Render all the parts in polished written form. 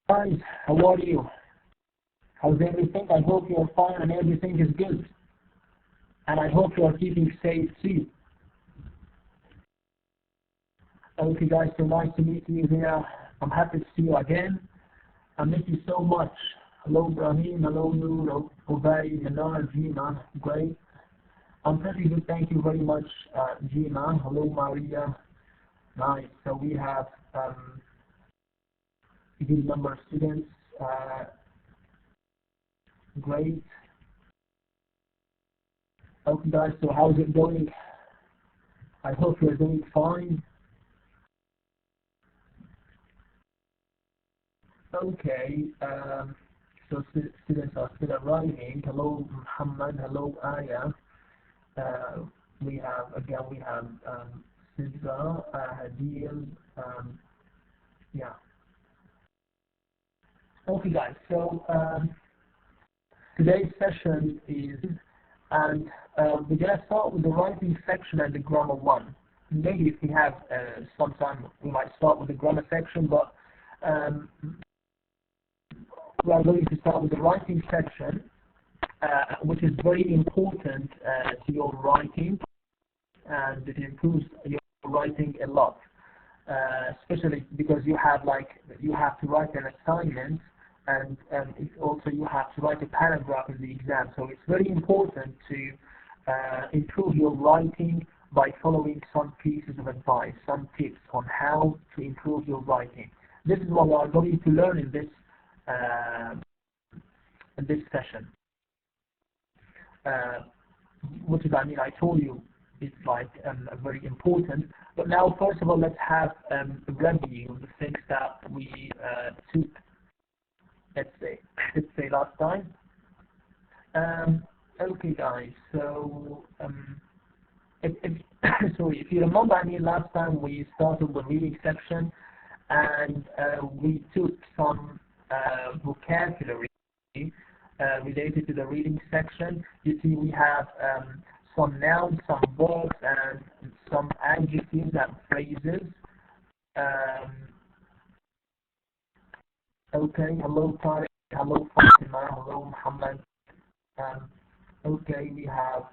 Guys, how are you? How's everything? I hope you're fine and everything is good. And I hope you're keeping safe too. Okay guys, so nice to meet you here. I'm happy to see you again. I miss you so much. Hello Brahim, hello Noor, Ubay, Manar, Gina, great. I'm pretty good, thank you very much, Gina. Hello Maria, nice. So we have a good number of students, great. Okay guys, so how's it going? I hope you're doing fine. Okay, so students are still arriving. Hello Muhammad, hello Aya. Uh, we have Sidra, Hadil, yeah. Okay guys, so today's session is, and we're gonna start with the writing section and the grammar one. Maybe if we have some time, we might start with the grammar section, but um, we are going to start with the writing section, which is very important to your writing, and it improves your writing a lot, especially because you have to write an assignment, and also you have to write a paragraph in the exam. So it's very important to improve your writing by following some pieces of advice, some tips on how to improve your writing. This is what we are going to learn in this session, which is, I mean, I told you it's very important. But now, first of all, let's have a review of the things that we took, let's say last time. Okay, guys. So, sorry, if you remember, I mean, last time we started the reading section, and we took some vocabulary related to the reading section. You see, we have some nouns, some verbs, and some adjectives and phrases. Okay, hello Tariq, hello Fatima, hello Muhammad. Okay, we have,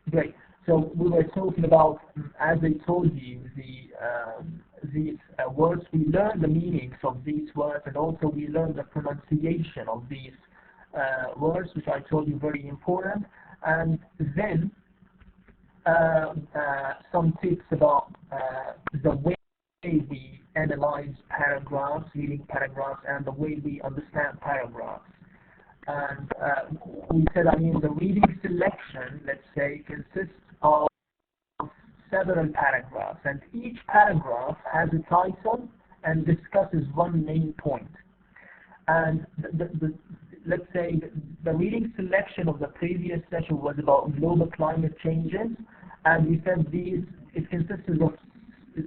great. So we were talking about, as I told you, these words. We learned the meanings of these words, and also we learned the pronunciation of these words, which I told you very important. And then some tips about the way we analyze paragraphs, reading paragraphs, and the way we understand paragraphs. And we said, I mean, the reading selection, let's say, consists of several paragraphs, and each paragraph has a title and discusses one main point. And let's say the reading selection of the previous session was about global climate changes, and we said it consisted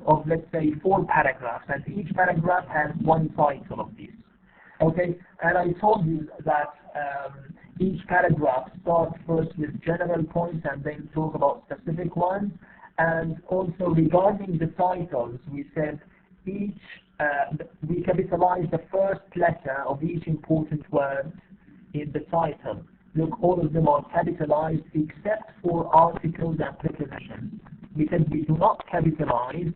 of let's say 4 paragraphs, and each paragraph has one title of these. Okay, and I told you that each paragraph starts first with general points and then talk about specific ones. And also regarding the titles, we said we capitalize the first letter of each important word in the title. Look, all of them are capitalized except for articles and prepositions. We said we do not capitalize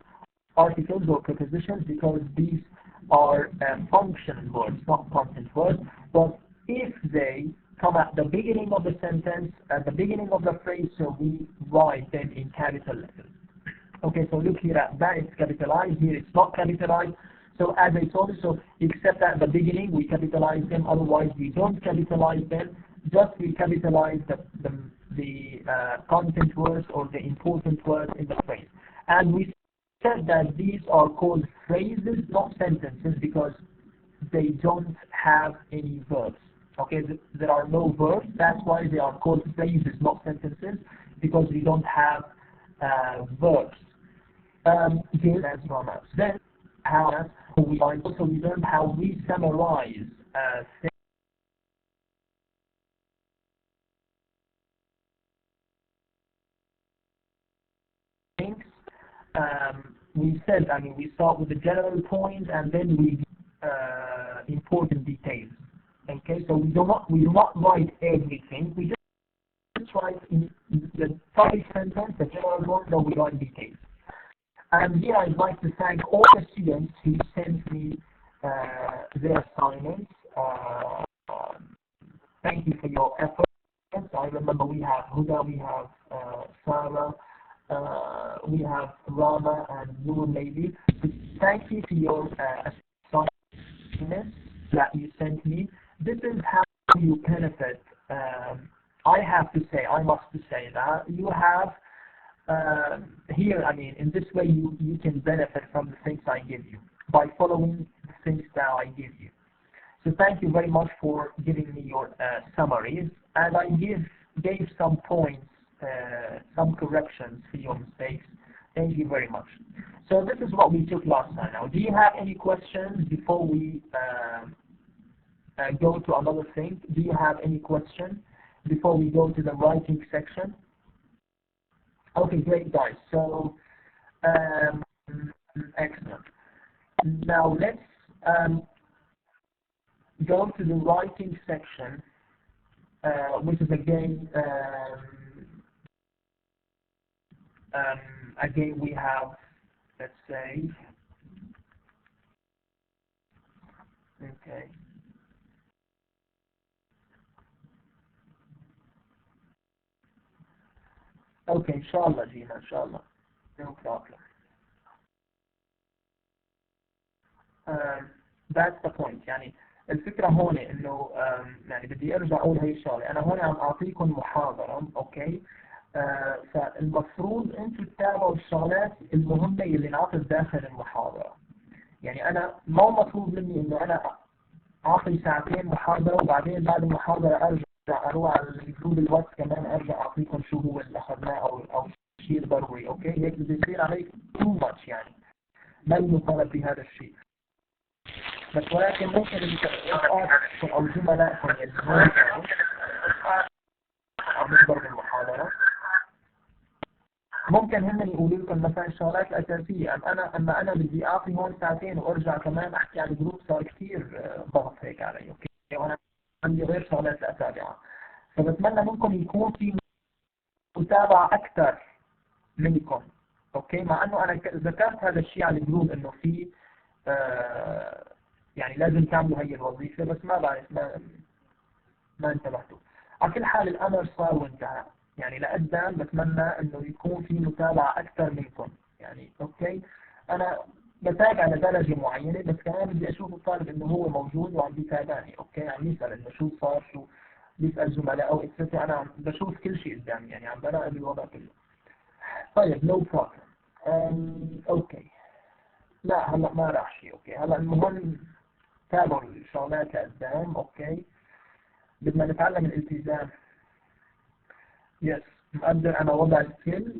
articles or prepositions because these are function words, not content words. But if they come at the beginning of the sentence, at the beginning of the phrase, so we write them in capital letters. Okay, so look here at that, it's capitalized, here it's not capitalized. So as I told you, so except at the beginning we capitalize them, otherwise we don't capitalize them. Just we capitalize the content words or the important words in the phrase. And we said that these are called phrases, not sentences, because they don't have any verbs. Okay, there are no verbs. That's why they are called phrases, not sentences, because we don't have verbs. As grammar. Then how we learn how we summarize things. We said, I mean, we start with the general point, and then we important details. Okay, so we do not write everything. We just write in the topic sentence, the general one, that we write details. And here I'd like to thank all the students who sent me their assignments. Thank you for your efforts. I remember we have Huda, we have Sarah, we have Rama and Noor maybe. So thank you for your assignments that you sent me. This is how you benefit. I must say that you have here, I mean, in this way you can benefit from the things I give you by following the things that I give you. So thank you very much for giving me your summaries, and I gave some points, some corrections for your mistakes. Thank you very much. So this is what we took last time. Now, do you have any questions before we go to another thing? Do you have any question before we go to the writing section? Okay, great guys. So excellent. Now let's go to the writing section, which is again we have, let's say, okay. Okay, inshallah, Gina, inshallah. No problem. That's the point. يعني الفكرة هون إنه يعني بدي أرجع أقول هي الشغلة. أنا هون عم أعطيكم محاضرة، أوكي؟ فالمفروض أنتم تتابعوا الشغلات المهمة اللي انعطت داخل المحاضرة. يعني أنا ما مطلوب مني إنه أنا أعطي ساعتين محاضرة وبعدين بعد المحاضرة أرجع أروح على الجروب الواتس كمان أرجع أعطيكم شو هو اللي أخذناه أو شيء ضروري، أوكي؟ هيك بده يصير عليك too much يعني. ما المطالب بهذا الشيء. بس ولكن ممكن الرفقاتكم أو زملائكم اللي هون عم يحضروا بالمحاضرة ممكن هم يقولوا لكم مثلا الشغلات الأساسية. أما أنا بدي أعطي هون ساعتين وأرجع كمان أحكي على الجروب، صار كثير ضغط هيك علي، أوكي؟ وأنا عندي غير شغلات أتابعها. فبتمنى منكم يكون في متابعة أكثر منكم، أوكي؟ مع إنه أنا ذكرت هذا الشيء على الجروب إنه في يعني لازم تعملوا هي الوظيفة، بس ما بعرف ما انتبهتوا. على كل حال الأمر صار وانتهى، يعني لقدام بتمنى إنه يكون في متابعة أكثر منكم، يعني أوكي؟ أنا بتابع لدرجة معينة، بس كمان بدي أشوف الطالب إنه هو موجود وعم بيتابعني، أوكي؟ عم يسأل إنه شو صار، شو بيسأل زملاء أو إكسترا. أنا عم بشوف كل شيء قدامي، يعني عم براقب الوضع كله. طيب نو بروبلم. أوكي. لا هلا ما راح شيء، أوكي؟ هلا المهم تابعوا الشغلات لقدام، أوكي؟ بدنا نتعلم الالتزام. يس، مقدر أنا وضع الكل،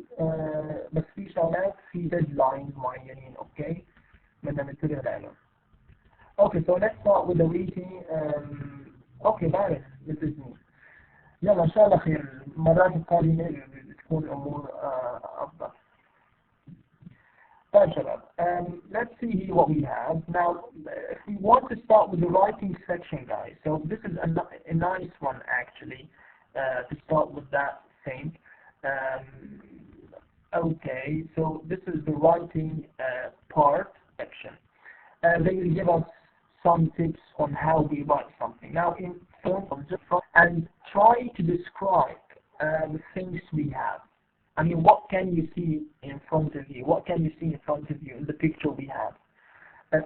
بس في شغلات في ديدلاينز معينين، أوكي؟ بدنا ننتبه لهم. Okay, so let's start with the reading. Okay, بعرف this is me. يلا إن شاء الله خير، المرات القادمة بتكون الأمور أفضل. طيب شباب, let's see here what we have. Now, if we want to start with the writing section, guys, so this is a nice one actually, to start with that thing. Okay, so this is the writing part section. They will give us some tips on how we write something. Now, in front of just and try to describe the things we have. I mean, what can you see in front of you? What can you see in front of you in the picture we have?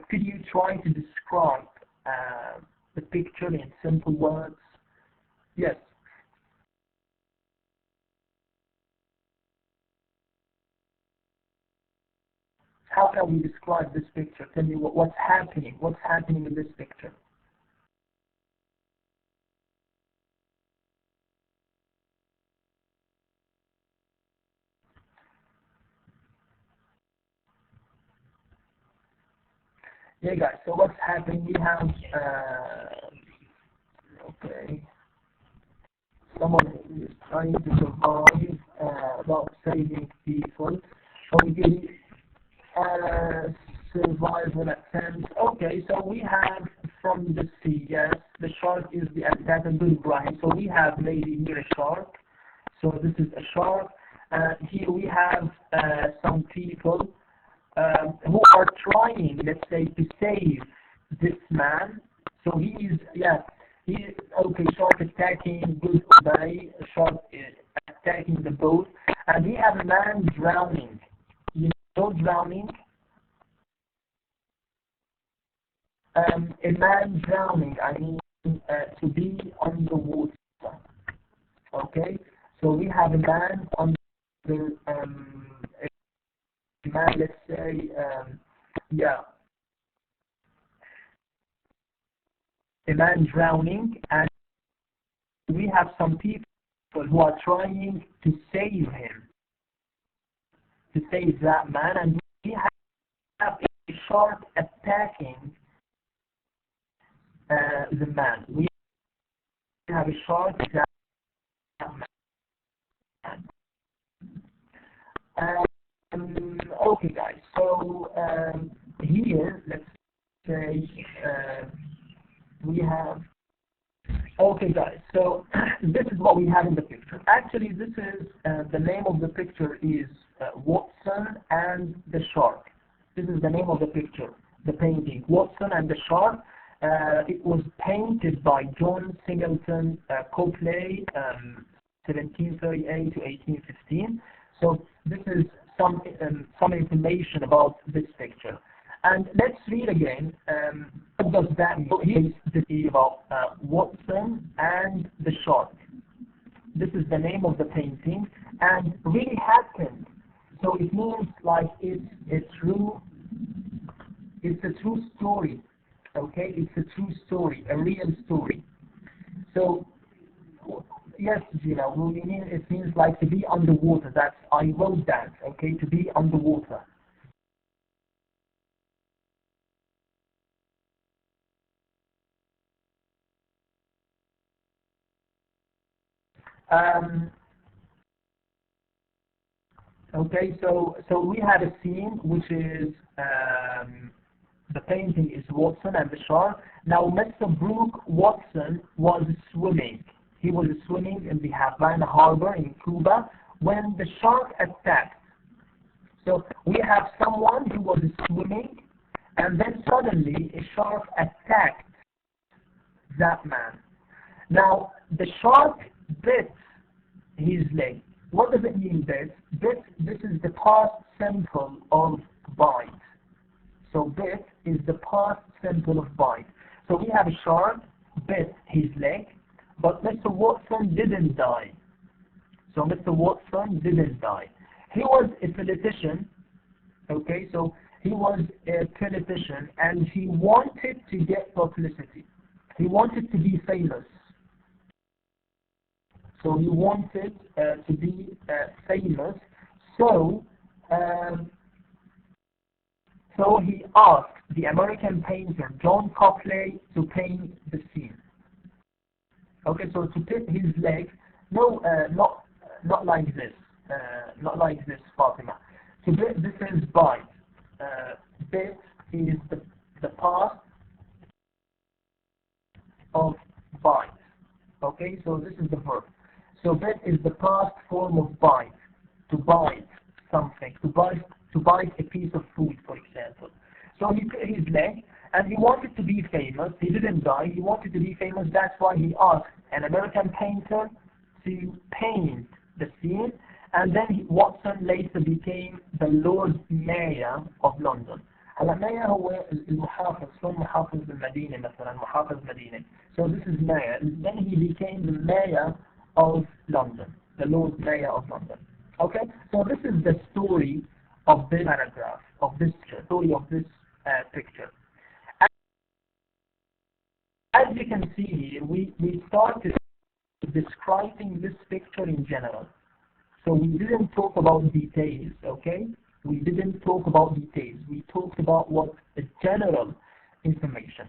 Could you try to describe the picture in simple words? Yes. How can we describe this picture? Tell me what's happening. What's happening in this picture? Yeah, guys. So what's happening? We have okay, someone who is trying to survive, about saving people. Okay, survival attempt. Okay, so we have from the sea. Yes, the shark is the attacker. Good, Brian. So we have maybe here a shark. So this is a shark. Here we have some people who are trying, let's say, to save this man. So he is, yeah, he is, okay, shark attacking, good day, shark is attacking the boat, and we have a man drowning. You know drowning? A man drowning, I mean to be underwater. Okay? So we have a man under, a man, let's say, yeah, a man drowning, and we have some people who are trying to save him, to save that man, and we have a shark attacking the man. We have a shark attacking that man. Okay, guys. So here, let's say we have. Okay, guys. So this is what we have in the picture. Actually, this is the name of the picture is Watson and the Shark. This is the name of the picture, the painting, Watson and the Shark. It was painted by John Singleton Copley, 1738 to 1815. So this is some information about this picture. And let's read again. What does that mean? Here's the thing about Watson and the Shark. This is the name of the painting, and really happened. So it means like it's a true story. Okay, it's a true story, a real story. So yes, Gina, it means like to be underwater. That's, I wrote that. Okay, to be underwater. Okay, so we have a scene which is the painting is Watson and the shark. Now, Mr. Brooke Watson was swimming. He was swimming in the Havana harbor in Cuba when the shark attacked. So we have someone who was swimming, and then suddenly a shark attacked that man. Now, the shark bit his leg. What does it mean, bit? Bit, this is the past simple of bite. So bit is the past simple of bite. So we have a shark bit his leg, but Mr. Watson didn't die. So Mr. Watson didn't die. He was a politician, okay? So he was a politician, and he wanted to get publicity. He wanted to be famous. So he wanted to be famous. So he asked the American painter John Copley to paint the scene. Okay, so to put his leg, no, not like this, Fatima. So this is bite. Bit is the past of bite. Okay, so this is the verb. So bit is the past form of bite. To bite something. To bite a piece of food, for example. So he put his leg, and he wanted to be famous. He didn't die. He wanted to be famous. That's why he asked an American painter to paint the scene, and then Watson later became the Lord Mayor of London. هلا mayor هو المحافظ from محافظ المدينة مثلا محافظ مدينة. So this is mayor. Then he became the mayor of London, the Lord Mayor of London. Okay, so this is the story of this paragraph, of this story of this picture. As you can see here, we started describing this picture in general. So we didn't talk about details, okay? We didn't talk about details. We talked about what the general information.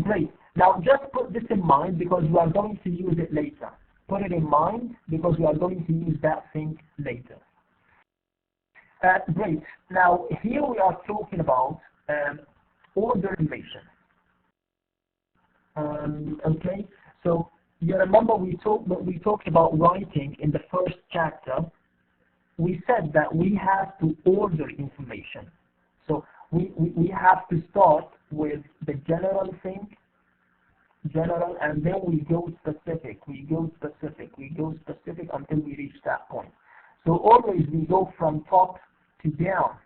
Great. Now just put this in mind because we are going to use it later. Put it in mind because we are going to use that thing later. Great. Now here we are talking about order information. Okay, so you remember we talked about writing in the first chapter. We said that we have to order information. So we have to start with the general thing, general, and then we go specific, we go specific, we go specific until we reach that point. So always we go from top to down.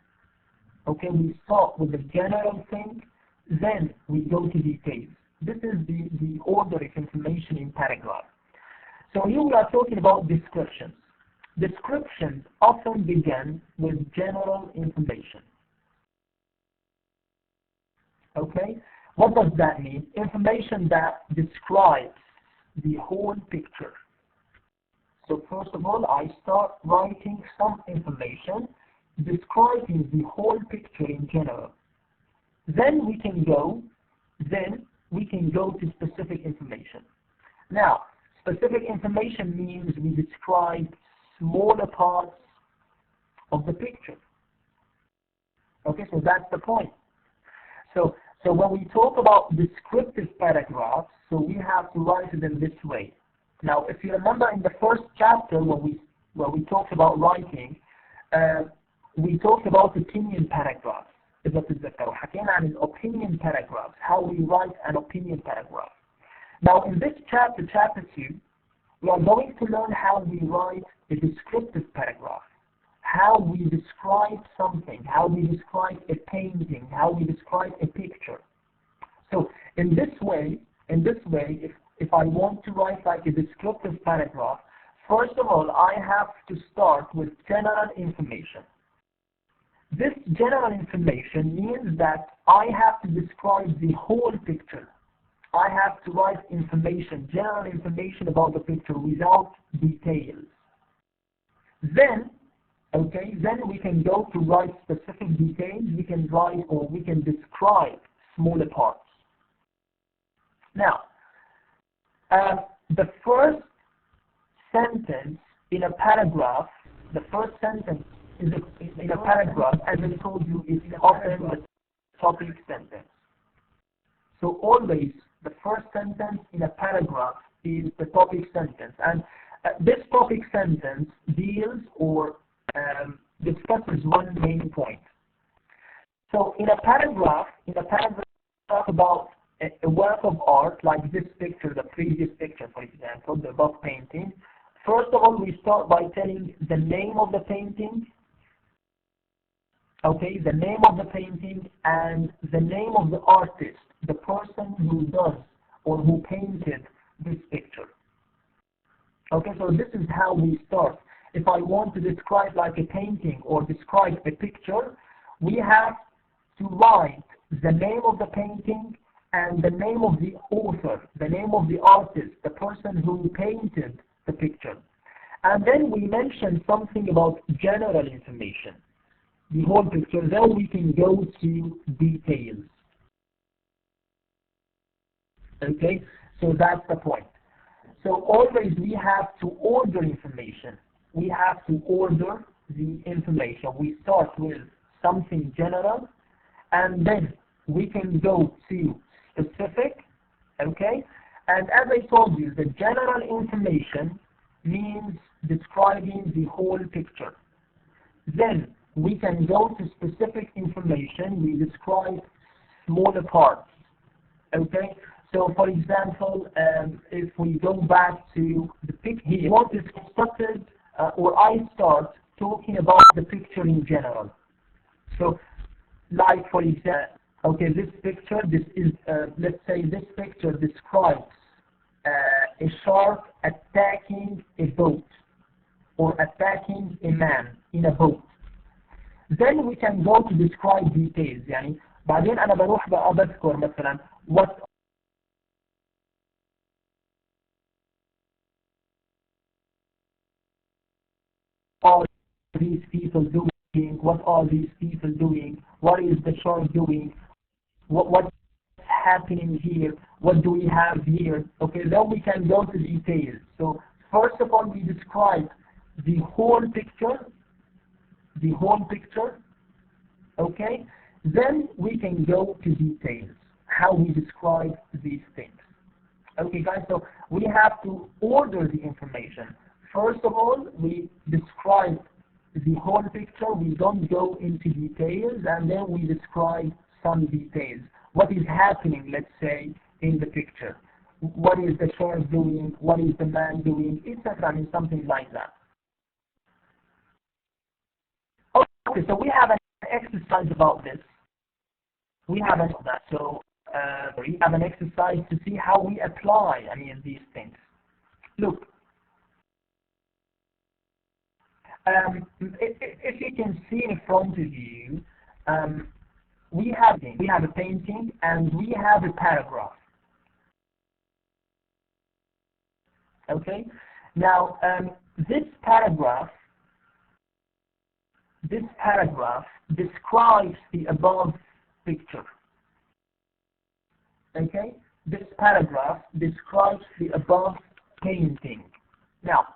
Okay, we start with the general thing, then we go to details. This is the order of information in paragraph. So here we are talking about descriptions. Descriptions often begin with general information. Okay, what does that mean? Information that describes the whole picture. So first of all, I start writing some information describing the whole picture in general. Then we can go to specific information. Now, specific information means we describe smaller parts of the picture. Okay, so that's the point. So when we talk about descriptive paragraphs, so we have to write it in this way. Now, if you remember in the first chapter when we talked about writing, we talked about opinion paragraphs. إذا تتذكروا حكينا عن opinion paragraphs, how we write an opinion paragraph. Now, in this chapter, chapter 2, we are going to learn how we write a descriptive paragraph, how we describe something, how we describe a painting, how we describe a picture. So in this way, if I want to write like a descriptive paragraph, first of all, I have to start with general information. This general information means that I have to describe the whole picture. I have to write information, general information about the picture without details. Then we can go to write specific details. We can write or we can describe smaller parts. Now, the first sentence in a paragraph, the first sentence in a paragraph, as I told you, is often the topic sentence. So always the first sentence in a paragraph is the topic sentence, and this topic sentence deals or discusses one main point. So in a paragraph about a work of art like this picture, the previous picture, for example, the above painting. First of all, we start by telling the name of the painting. Okay, the name of the painting and the name of the artist, the person who does or who painted this picture. Okay, so this is how we start. If I want to describe like a painting or describe a picture, we have to write the name of the painting and the name of the author, the name of the artist, the person who painted the picture. And then we mention something about general information, the whole picture. Then we can go to details. Okay, so that's the point. So always we have to order information. We have to order the information. We start with something general, and then we can go to specific. Okay, and as I told you, the general information means describing the whole picture. Then we can go to specific information. We describe smaller parts. Okay, so for example, if we go back to the picture here, what is started, or I start talking about the picture in general. So, like for example, okay, this picture, let's say this picture describes a shark attacking a boat or attacking a man in a boat. Then we can go to describe details. يعني بعدين أنا بروح بقى بذكر مثلا what are these people doing, what are these people doing, what is the shark doing, what's happening here, what do we have here. Okay, then we can go to details. So first of all, we describe the whole picture, okay, then we can go to details, how we describe these things. Okay, guys, so we have to order the information. First of all, we describe the whole picture. We don't go into details, and then we describe some details. What is happening, let's say, in the picture? What is the child doing? What is the man doing? Etc. I mean, something like that. Okay, so we have an exercise about this. We have that. So we have an exercise to see how we apply, I mean, these things. Look, if you can see in front of you, we have a painting and we have a paragraph. Okay. Now, this paragraph describes the above picture. Okay? This paragraph describes the above painting. Now,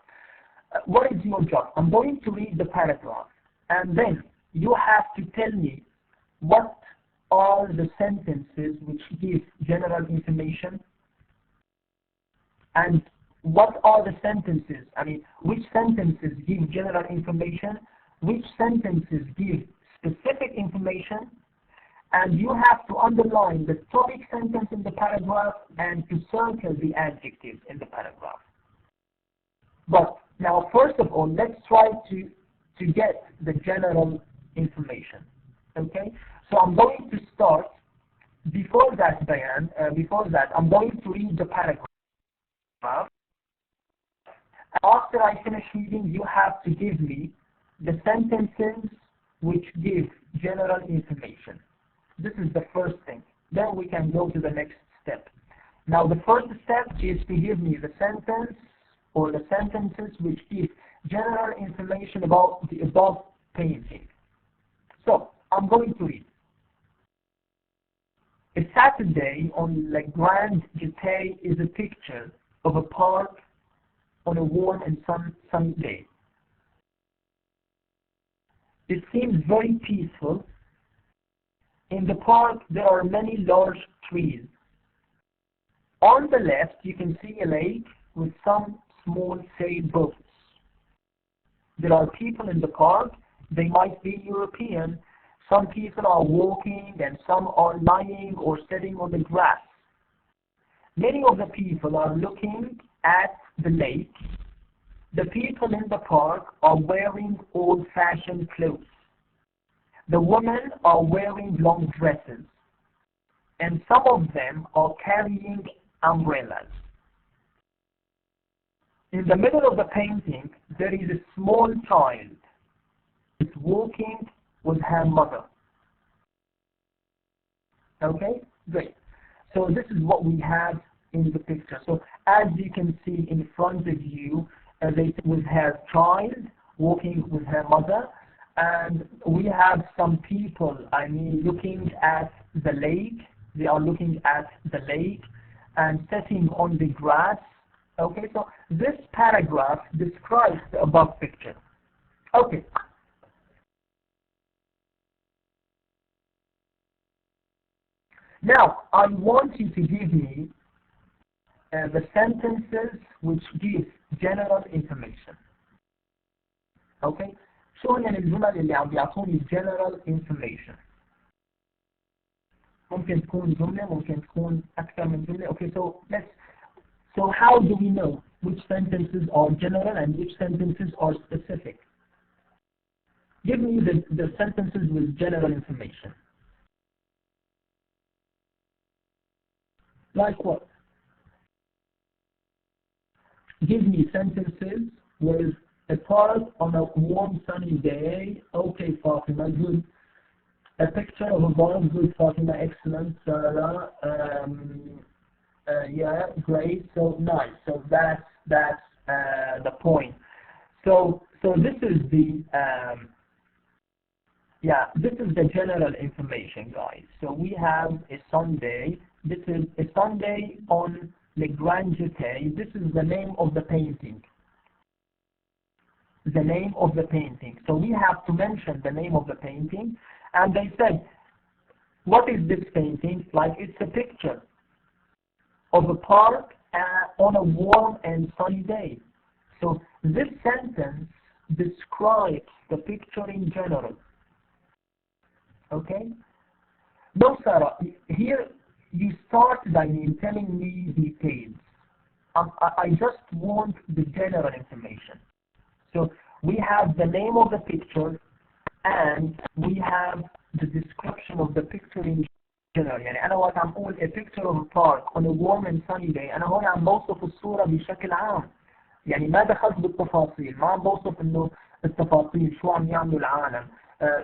what is your job? I'm going to read the paragraph, and then you have to tell me what are the sentences which give general information, and what are the sentences, I mean, which sentences give general information, which sentences give specific information, and you have to underline the topic sentence in the paragraph and to circle the adjectives in the paragraph. But now, first of all, let's try to get the general information. Okay? So I'm going to start, before that, I'm going to read the paragraph. After I finish reading, you have to give me the sentences which give general information. This is the first thing. Then we can go to the next step. Now, the first step is to give me the sentence or the sentences which give general information about the above painting. So, I'm going to read. A Saturday on La Grande Jetée is a picture of a park on a warm and sunny day. It seems very peaceful. In the park, there are many large trees. On the left, you can see a lake with some small sailboats. There are people in the park. They might be European. Some people are walking and some are lying or sitting on the grass. Many of the people are looking at the lake. The people in the park are wearing old-fashioned clothes. The women are wearing long dresses, and some of them are carrying umbrellas. In the middle of the painting, there is a small child. It's walking with her mother. Okay? Great. So this is what we have in the picture. So as you can see in front of you, with her child walking with her mother, and we have some people, I mean, looking at the lake. They are looking at the lake and sitting on the grass. Okay, so this paragraph describes the above picture. Okay. Now, I want you to give me the sentences which give general information. Okay? شو هن الجمل اللي عم بيعطوني general information. ممكن تكون جملة، ممكن تكون أكثر من جملة. Okay, so how do we know which sentences are general and which sentences are specific? Give me the sentences with general information. Like what? Give me sentences with a park on a warm sunny day. Okay, Fatima, good. A picture of a bar, good, Fatima, excellent. Sarah, yeah, great. So nice. So that's the point. So this is the this is the general information, guys. So we have a Sunday. This is a Sunday on La Grande Jetée. This is the name of the painting. The name of the painting. So we have to mention the name of the painting. And they said, what is this painting? Like, it's a picture of a park on a warm and sunny day. So this sentence describes the picture in general. Okay? No, Sarah, here you started by telling me details. I just want the general information. So we have the name of the picture and we have the description of the picture in general. يعني أنا وقت عم أقول a picture of a park on a warm and sunny day أنا هون عم بوصف الصورة بشكل عام. يعني ما دخلت بالتفاصيل، ما عم بوصف إنه التفاصيل شو عم يعملوا العالم،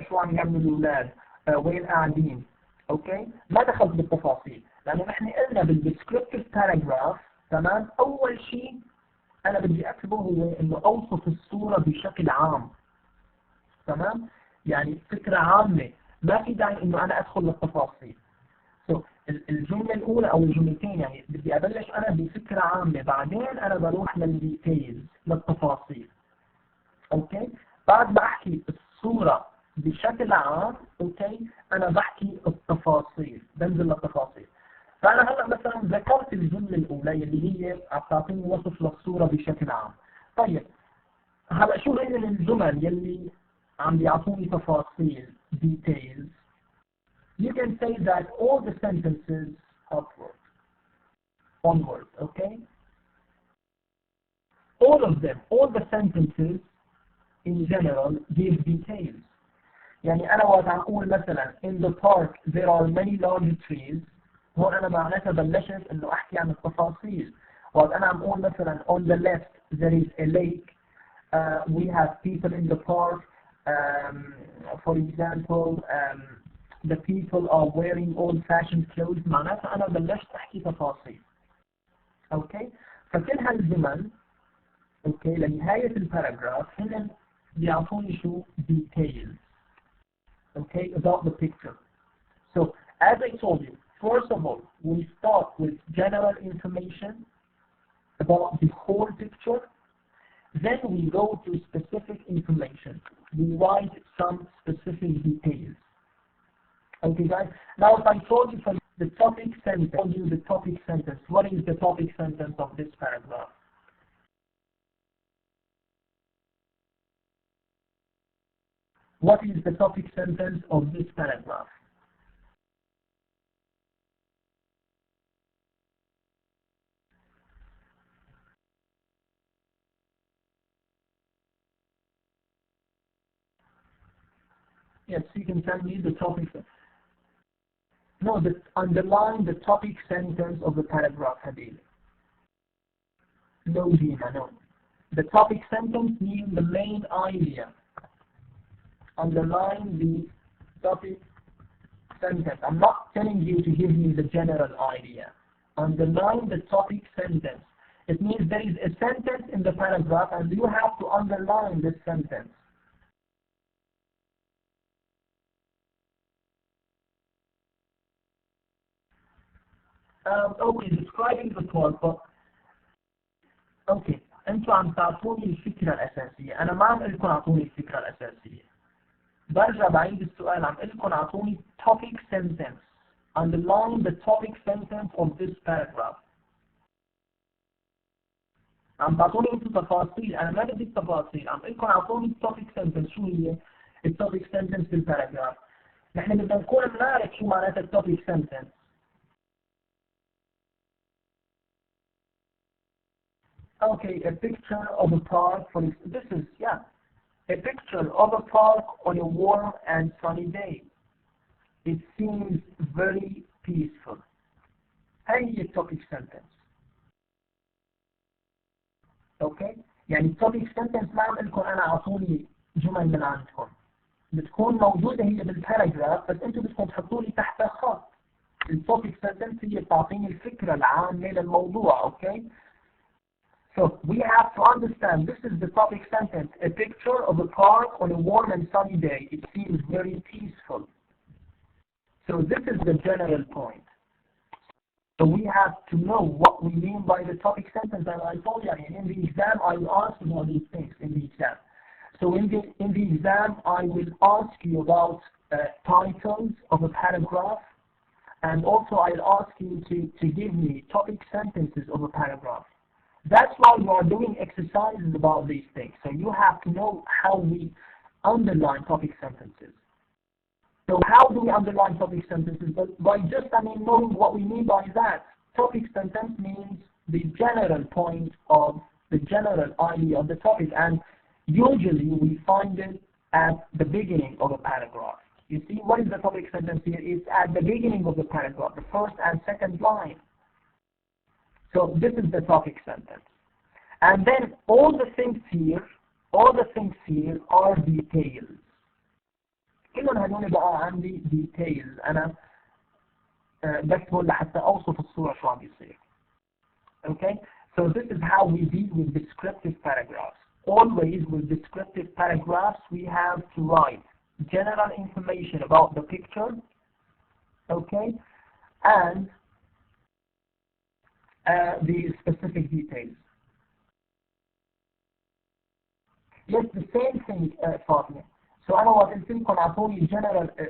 شو عم يعملوا الأولاد، وين قاعدين. أوكي؟ ما دخلت بالتفاصيل، لأنه نحن قلنا بالديسكريبتيف باراجراف تمام، أول شيء أنا بدي أكتبه هو إنه أوصف الصورة بشكل عام. تمام؟ يعني فكرة عامة، ما في داعي إنه أنا أدخل للتفاصيل. الجملة الأولى أو الجملتين يعني بدي أبلش أنا بفكرة عامة، بعدين أنا بروح للديتيلز للتفاصيل. أوكي؟ بعد ما أحكي الصورة بشكل عام، أوكي؟ أنا بحكي التفاصيل، بنزل للتفاصيل. فأنا هلا مثلا ذكرت الجملة الأولى اللي هي عم تعطيني وصف للصورة بشكل عام. طيب هلا شو هي الجمل يلي عم بيعطوني تفاصيل details. You can say that all the sentences onward, okay? All of them, all the sentences in general give details. يعني أنا وقت عم أقول مثلا in the park there are many large trees، هون أنا معناتها بلشت إنه أحكي عن التفاصيل. وقت أنا عم أقول مثلا on the left there is a lake، we have people in the park. For example, the people are wearing old-fashioned clothes. معناتها أنا بلشت أحكي تفاصيل. أوكي؟ فكل هالجمل أوكي لنهاية الباراجراف هن بيعطوني شو details. Okay, about the picture. So as I told you, first of all, we start with general information about the whole picture. Then we go to specific information. We write some specific details. Okay, guys. Now, if I told you from the topic sentence, what is the topic sentence of this paragraph? What is the topic sentence of this paragraph? Yes, you can tell me the topic. No, underline the topic sentence of the paragraph, Habib. No, Gina, no. The topic sentence means the main idea. Underline the topic sentence. I'm not telling you to give me the general idea. Underline the topic sentence. It means there is a sentence in the paragraph and you have to underline this sentence. Okay, describing the park. Okay, انتوا عم تعطوني الفكرة الأساسية، أنا ما عم أقول لكم أعطوني الفكرة الأساسية. برجع بعيد السؤال، عم أقول لكم أعطوني topic sentence. Underline the topic sentence of this paragraph. عم تعطوني انتوا تفاصيل، أنا ما بدي التفاصيل، عم أقول لكم أعطوني topic sentence. شو هي الtopic sentence في الباراجراف؟ نحن بدنا نكون بنعرف شو معناتها الtopic sentence. Okay, a picture of a park. This is a picture of a park on a warm and sunny day. It seems very peaceful. هي التوبيك sentence. اوكي؟ يعني التوبيك sentence ما عم لكم انا اعطوني جمل من عندكم. بتكون موجودة هي بالباراجراف بس انتم بدكم تحطوا لي تحتها خط. التوبيك sentence هي بتعطيني الفكرة العامة للموضوع، اوكي؟ So we have to understand this is the topic sentence. A picture of a park on a warm and sunny day. It seems very peaceful. So this is the general point. So we have to know what we mean by the topic sentence. And I told you in the exam I will ask you all these things in the exam. So in the exam I will ask you about titles of a paragraph and also I'll ask you to give me topic sentences of a paragraph. That's why we are doing exercises about these things. So you have to know how we underline topic sentences. So how do we underline topic sentences? But by just, knowing what we mean by that. Topic sentence means the general point of the general idea of the topic, and usually we find it at the beginning of a paragraph. You see, what is the topic sentence here? It's at the beginning of the paragraph, the first and second line. So this is the topic sentence. And then all the things here are details. كلهم هدول بقى عندي details. أنا بكتبهم لحتى أوصف الصورة شو عم بيصير. Okay? So this is how we deal with descriptive paragraphs. Always with descriptive paragraphs we have to write general information about the picture, okay, and the specific details. Yes, the same thing, Fatima. So أنا وقت قلت لكم أعطوني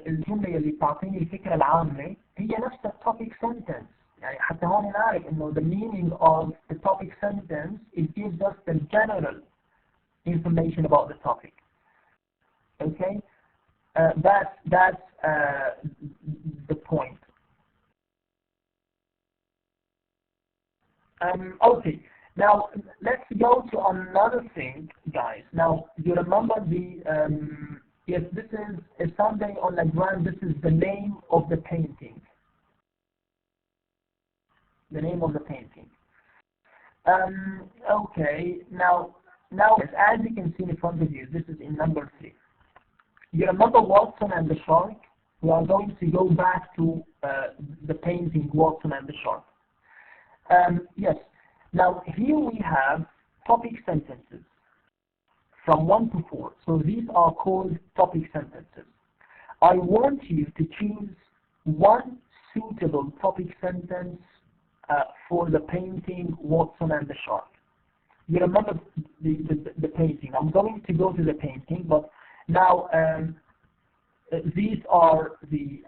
الجملة اللي بتعطيني الفكرة العامة هي نفس topic sentence. يعني حتى هون نعرف إنه the meaning of the topic sentence it gives us the general information about the topic. Okay, that's the point. Okay, now let's go to another thing, guys. Now you remember the yes, this is a Sunday on the Grand. This is the name of the painting. The name of the painting. Okay, now as you can see in front of you, this is in number 3. You remember Watson and the Shark? We are going to go back to the painting Watson and the Shark. Yes, now here we have topic sentences from 1 to 4. So these are called topic sentences. I want you to choose one suitable topic sentence for the painting Watson and the Shark. You remember the painting. I'm going to go to the painting, but now these are the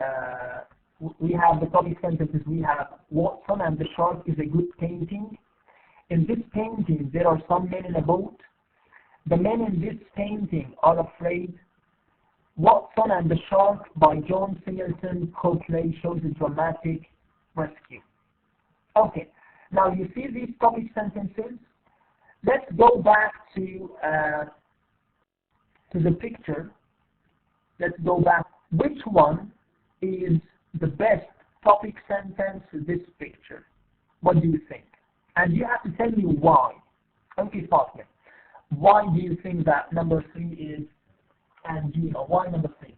we have the topic sentences. We have Watson and the Shark is a good painting. In this painting there are some men in a boat. The men in this painting are afraid. Watson and the Shark by John Singleton Copley shows a dramatic rescue. Okay, now you see these topic sentences. Let's go back to the picture. Let's go back. Which one is the best topic sentence in this picture? What do you think? And you have to tell me why. Okay, Fatima. Why do you think that number 3 is, and Gina, why number 3?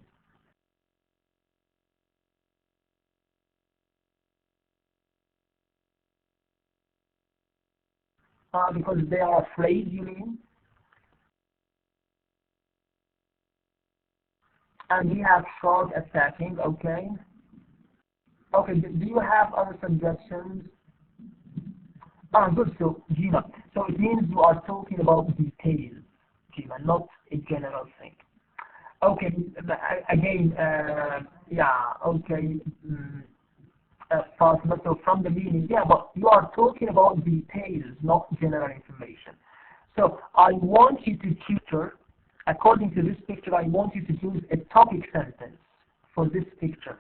Because they are afraid, you mean? And we have shark attacking, okay. Okay, do you have other suggestions? Good, so Gina. So it means you are talking about details, Gina, not a general thing. Okay, again, yeah, okay. Fatima, so from the meaning, yeah, but you are talking about details, not general information. So I want you to choose, according to this picture, I want you to choose a topic sentence for this picture.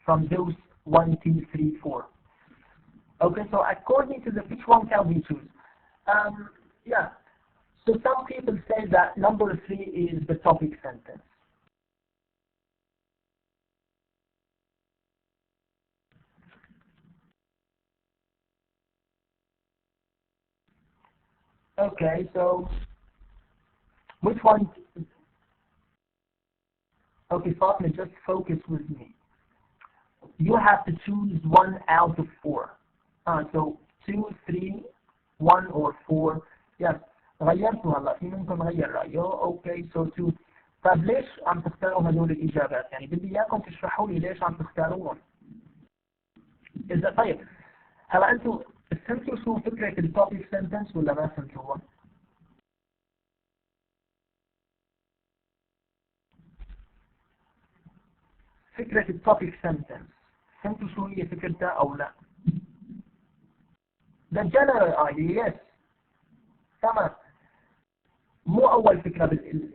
From those 1, 2, 3, 4. Okay, so according to which one can we choose? Yeah, so some people say that number 3 is the topic sentence. Okay, so which one? Okay, Fatima, just focus with me. You have to choose 1 out of 4. So 2, 3, 1 or 4. Yes. غيرتوا هلا في منكم غير رأيه. Okay, so 2. طيب ليش عم تختاروا هدول الإجابات؟ يعني بدي إياكم تشرحوا لي ليش عم تختاروهم. إذا طيب هلا أنتوا فهمتوا شو فكرة التوبيك سنتنس ولا ما فهمتوها؟ فكرة التوبيك سنتنس فهمتوا شو هي فكرتها أو لا؟ ده general idea yes تمام مو أول فكرة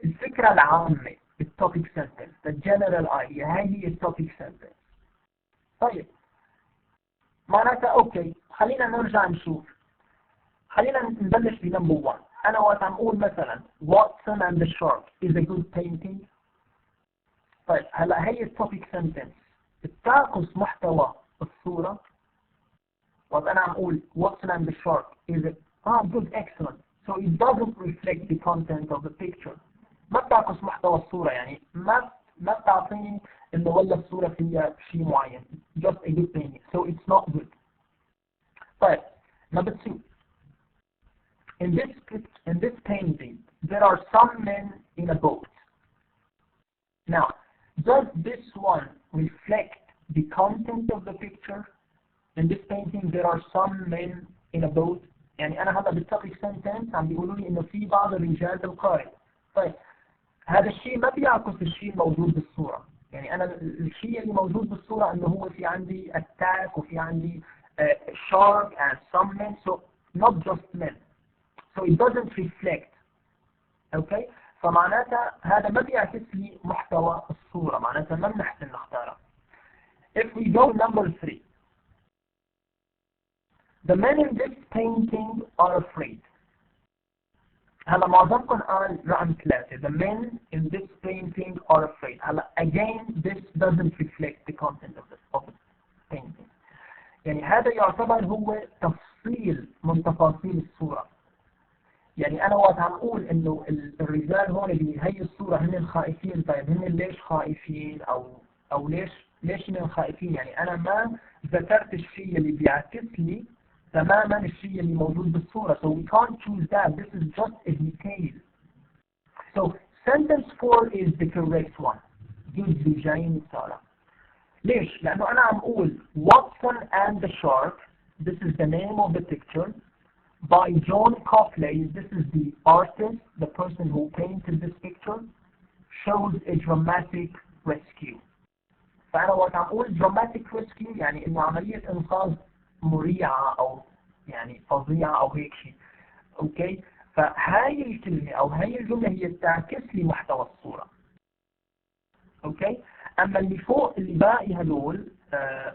الفكرة العامة التوبيك سنتنس the general idea هاي هي التوبيك سنتنس. طيب معناتها أوكي خلينا نرجع نشوف خلينا نبلش بنمبر 1. أنا وقت عم أقول مثلا Watson and the shark is a good painting. طيب هلا هي التوبيك سنتنس بتعكس محتوى الصورة. وقت أنا عم أقول Watson and the shark is a good excellent so it doesn't reflect the content of the picture. ما بتعكس محتوى الصورة يعني ما بتعطيني إنه والله الصورة فيها شيء معين just a good painting so it's not good. طيب number 2. In this painting, there are some men in a boat. Now, does this one reflect the content of the picture? In this painting, there are some men in a boat. يعني أنا هذا بالتوبيك سنتنس عم بيقولوا لي إنه في بعض الرجال بالقارب. طيب هذا الشيء ما بيعكس الشيء الموجود بالصورة. يعني أنا الشيء اللي موجود بالصورة إنه هو في عندي attack وفي عندي shark and some men so not just men. So it doesn't reflect. Okay? فمعناتها هذا ما بيعكس لي محتوى الصورة معناتها ما بنحسن نختارها. If we go number 3. The men in this painting are afraid. هلا معظمكم قال رقم 3. The men in this painting are afraid. هلا again this doesn't reflect the content of the painting. يعني هذا يعتبر هو تفصيل من تفاصيل الصورة. يعني أنا وقت عم أقول إنه الرجال هون بهي الصورة هن خائفين. طيب هن ليش خائفين أو ليش هن خائفين؟ يعني أنا ما ذكرت الشيء اللي بيعكس لي تماما الشيء اللي موجود بالصورة. So we can't choose that. This is just a detail. So sentence 4 is the correct one. جيب جايين سارة. ليش؟ لأنه أنا عم أقول Watson and the shark. This is the name of the picture. By John Copley, this is the artist, the person who painted this picture, shows a dramatic rescue. فأنا وقت عم أقول dramatic rescue يعني إنه عملية إنقاذ مريعة أو يعني فظيعة أو هيك شيء. أوكي؟ فهاي الكلمة أو هاي الجملة هي تعكس لي محتوى الصورة. أوكي؟ أما اللي فوق اللي باقي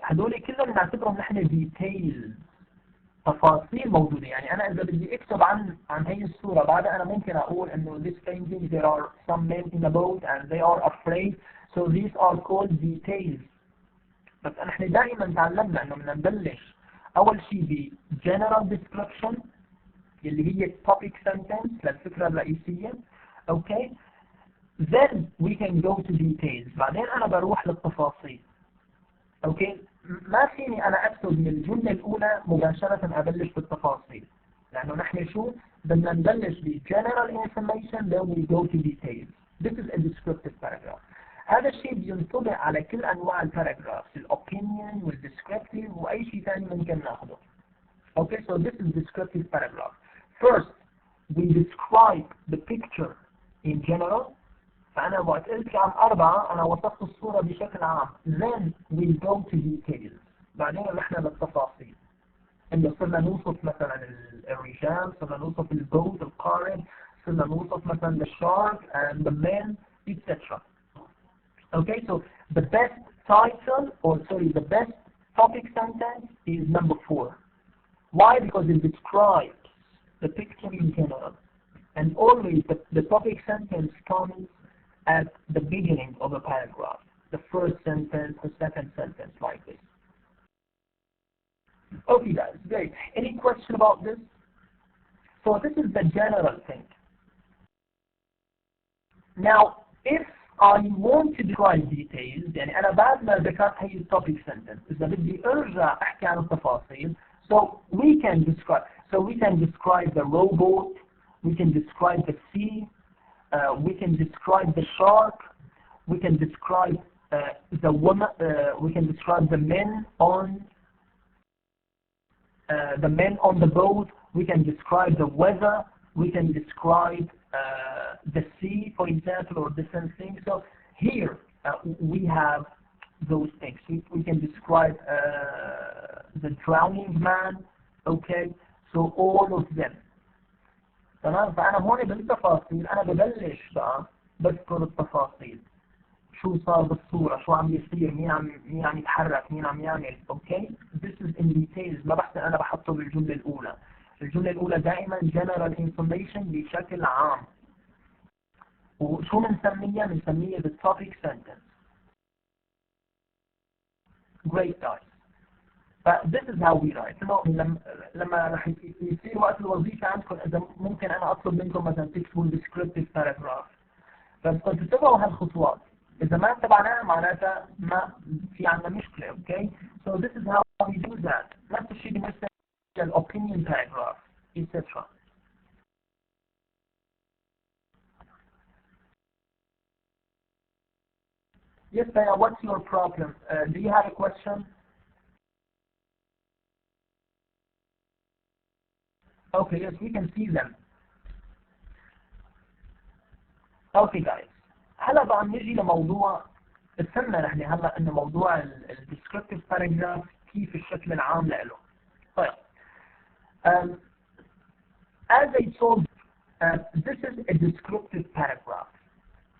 هدول كلهم نعتبرهم نحن details. تفاصيل موجودة. يعني أنا إذا بدي أكتب عن هي الصورة بعدها أنا ممكن أقول إنه this painting there are some men in a boat and they are afraid so these are called details. بس نحن دائما تعلمنا إنه بدنا نبلش أول شيء ب general description اللي هي topic sentence للفكرة الرئيسية. أوكي then we can go to details. بعدين أنا بروح للتفاصيل. أوكي ما فيني أنا أكتب من الجملة الأولى مباشرة أبلش بالتفاصيل لأنه نحن شو بدنا نبلش ب general information then we go to details. This is a descriptive paragraph. هذا الشيء بينطبق على كل أنواع الباراجرافز الopinion والdescriptive وأي شيء ثاني ممكن ناخده. Okay so this is descriptive paragraph. First we describe the picture in general. فأنا وقت قلت عن 4 أنا وصفت الصورة بشكل عام. Then we go to details. بعدين نحن للتفاصيل. إنه صرنا نوصف مثلا الرجال، صرنا نوصف البوت القارب، صرنا نوصف مثلا the shark and the men, etc. Okay, so the best title the best topic sentence is number 4. Why? Because it describes the picture in general. And always the topic sentence comes at the beginning of a paragraph. The first sentence, the second sentence, like this. Okay guys, great. Any question about this? So this is the general thing. Now, if I want to describe details, يعني أنا بعد ما ذكرت هي topic sentence إذا بدي أرجع أحكي عن التفاصيل so we can describe the rowboat, we can describe the sea, we can describe the shark, we can describe the woman, we can describe the men on the boat, we can describe the weather, we can describe the sea, for example, or different things. So here we have those things. We can describe the drowning man. Okay, so all of them. تمام. فأنا هون بالتفاصيل أنا ببلش بقى بذكر التفاصيل، شو صار بالصورة، شو عم يصير، مين عم يتحرك، مين عم يعمل. اوكي، this is in details. ما بحث انا بحطه بالجملة الأولى. الجملة الأولى دائما general information بشكل عام. وشو بنسميها the topic sentence. Great guys. this is how we write. لما رح يصير وقت الوظيفة عندكم، إذا ممكن أنا أطلب منكم مثلا تكتبوا descriptive paragraph، فبدكم تتبعوا هالخطوات. إذا ما اتبعناها معناتها ما في عندنا مشكلة. Okay, so this is how we do that. نفس الشيء بالنسبة للopinion paragraph etc. Yes, Taya, what's your problem? Do you have a question? Okay, yes, we can see them. Okay guys, هلا بقى نجي لموضوع استنى نحن هلا انه موضوع الديسكريبتيف باراجراف كيف الشكل العام له. طيب as I told this is a descriptive paragraph.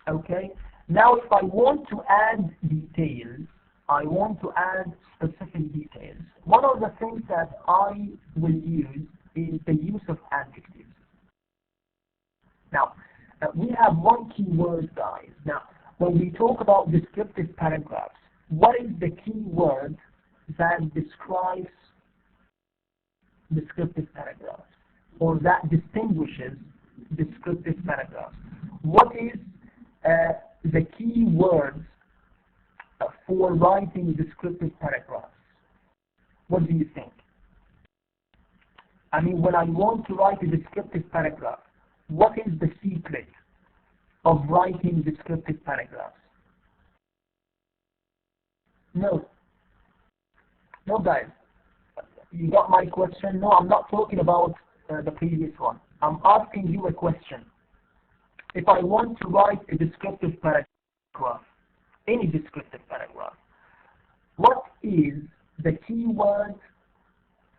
Okay, now if I want to add details, I want to add specific details. One of the things that I will use is the use of adjectives. Now we have one key word, guys. Now when we talk about descriptive paragraphs, what is the key word that describes descriptive paragraphs or that distinguishes descriptive paragraphs? What is the key words for writing descriptive paragraphs? What do you think? I mean, when I want to write a descriptive paragraph, what is the secret of writing descriptive paragraphs? No, guys, you got my question? No, I'm not talking about the previous one. I'm asking you a question. If I want to write a descriptive paragraph, any descriptive paragraph, what is the key word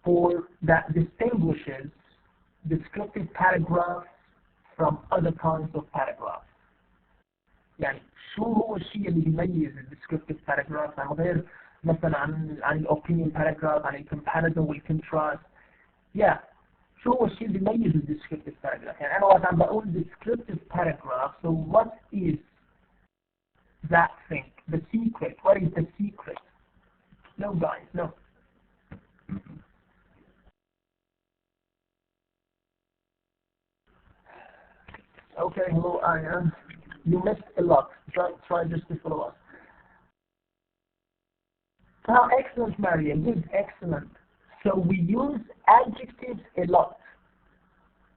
for that distinguishes descriptive paragraphs from other kinds of paragraphs? يعني شو هو الشيء اللي بيميز الديسكريبتيف باراجراف عن غير مثلا عن الاوبينيون باراجراف، عن الكومباريزون والكونتراست؟ شو هو الشيء اللي بيميز الديسكريبتيف باراجراف؟ يعني انا وقت عم بقول descriptive paragraph, so what is that thing? The secret. What is the secret? No guys, no. Okay, hello Ian. You missed a lot. Try just to follow us. Excellent, Maria. Good, excellent. So we use adjectives a lot.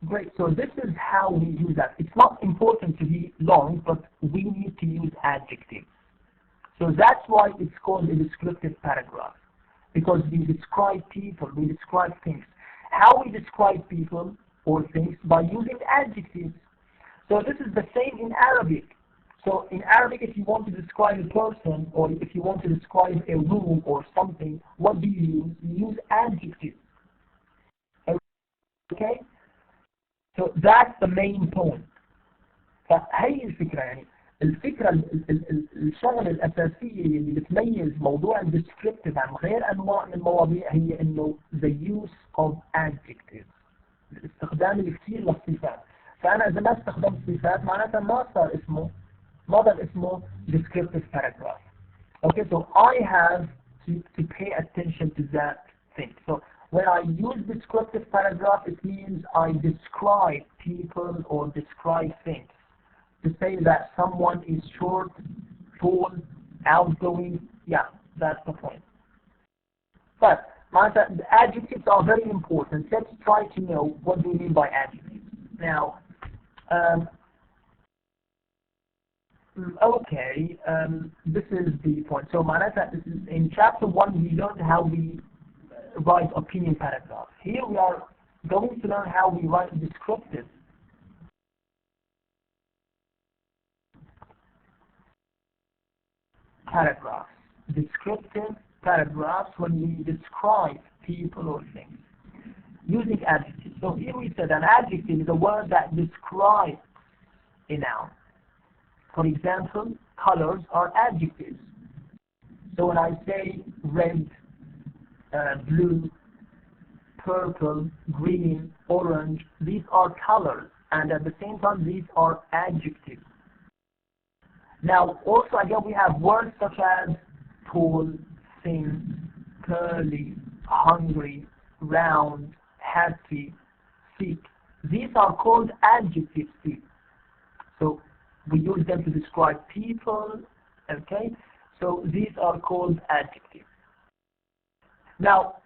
Great. So this is how we use that. It's not important to be long, but we need to use adjectives. So that's why it's called a descriptive paragraph, because we describe people, we describe things. How we describe people or things? By using adjectives. So this is the same in Arabic. So in Arabic, if you want to describe a person or if you want to describe a room or something, what do you use? You use adjectives. Okay? So that's the main point. فهي الفكرة يعني الفكرة الشغلة الأساسية اللي بتميز موضوع الديسكريبتيف عن غير أنواع من المواضيع هي إنه the use of adjectives. الاستخدام الكثير للصفات. فأنا إذا ما استخدمت صفات معناتها ما ضل اسمه descriptive paragraph. Okay, so I have to pay attention to that thing. So when I use descriptive paragraph, it means I describe people or describe things. To say that someone is short, tall, outgoing, that's the point. But the adjectives are very important. Let's try to know what do we mean by adjectives. Now, okay, this is the point. So this is in chapter 1 we learned how we write opinion paragraphs. Here we are going to learn how we write descriptive paragraphs. descriptive paragraphs when we describe people or things using adjectives. So here we said an adjective is a word that describes a noun. For example, colors are adjectives. So when I say red, blue, purple, green, orange, these are colors, and at the same time these are adjectives. Now also again we have words such as tall, thin, curly, hungry, round, happy, sick. These are called adjectives too. So we use them to describe people, okay? So these are called adjectives. Now,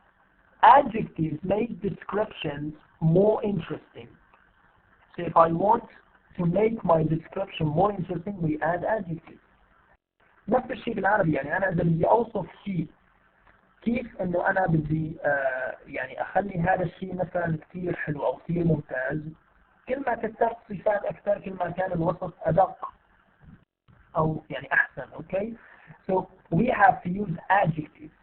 adjectives make descriptions more interesting. So if I want to make my description more interesting, we add adjectives. نفس الشيء بالعربي، يعني أنا إذا بدي أوصف شيء كيف إنه أنا بدي يعني أخلي هذا الشيء مثلا كثير حلو أو كثير ممتاز، كل ما كثرت صفات أكثر كل ما كان الوصف أدق أو يعني أحسن. Okay, so we have to use adjectives.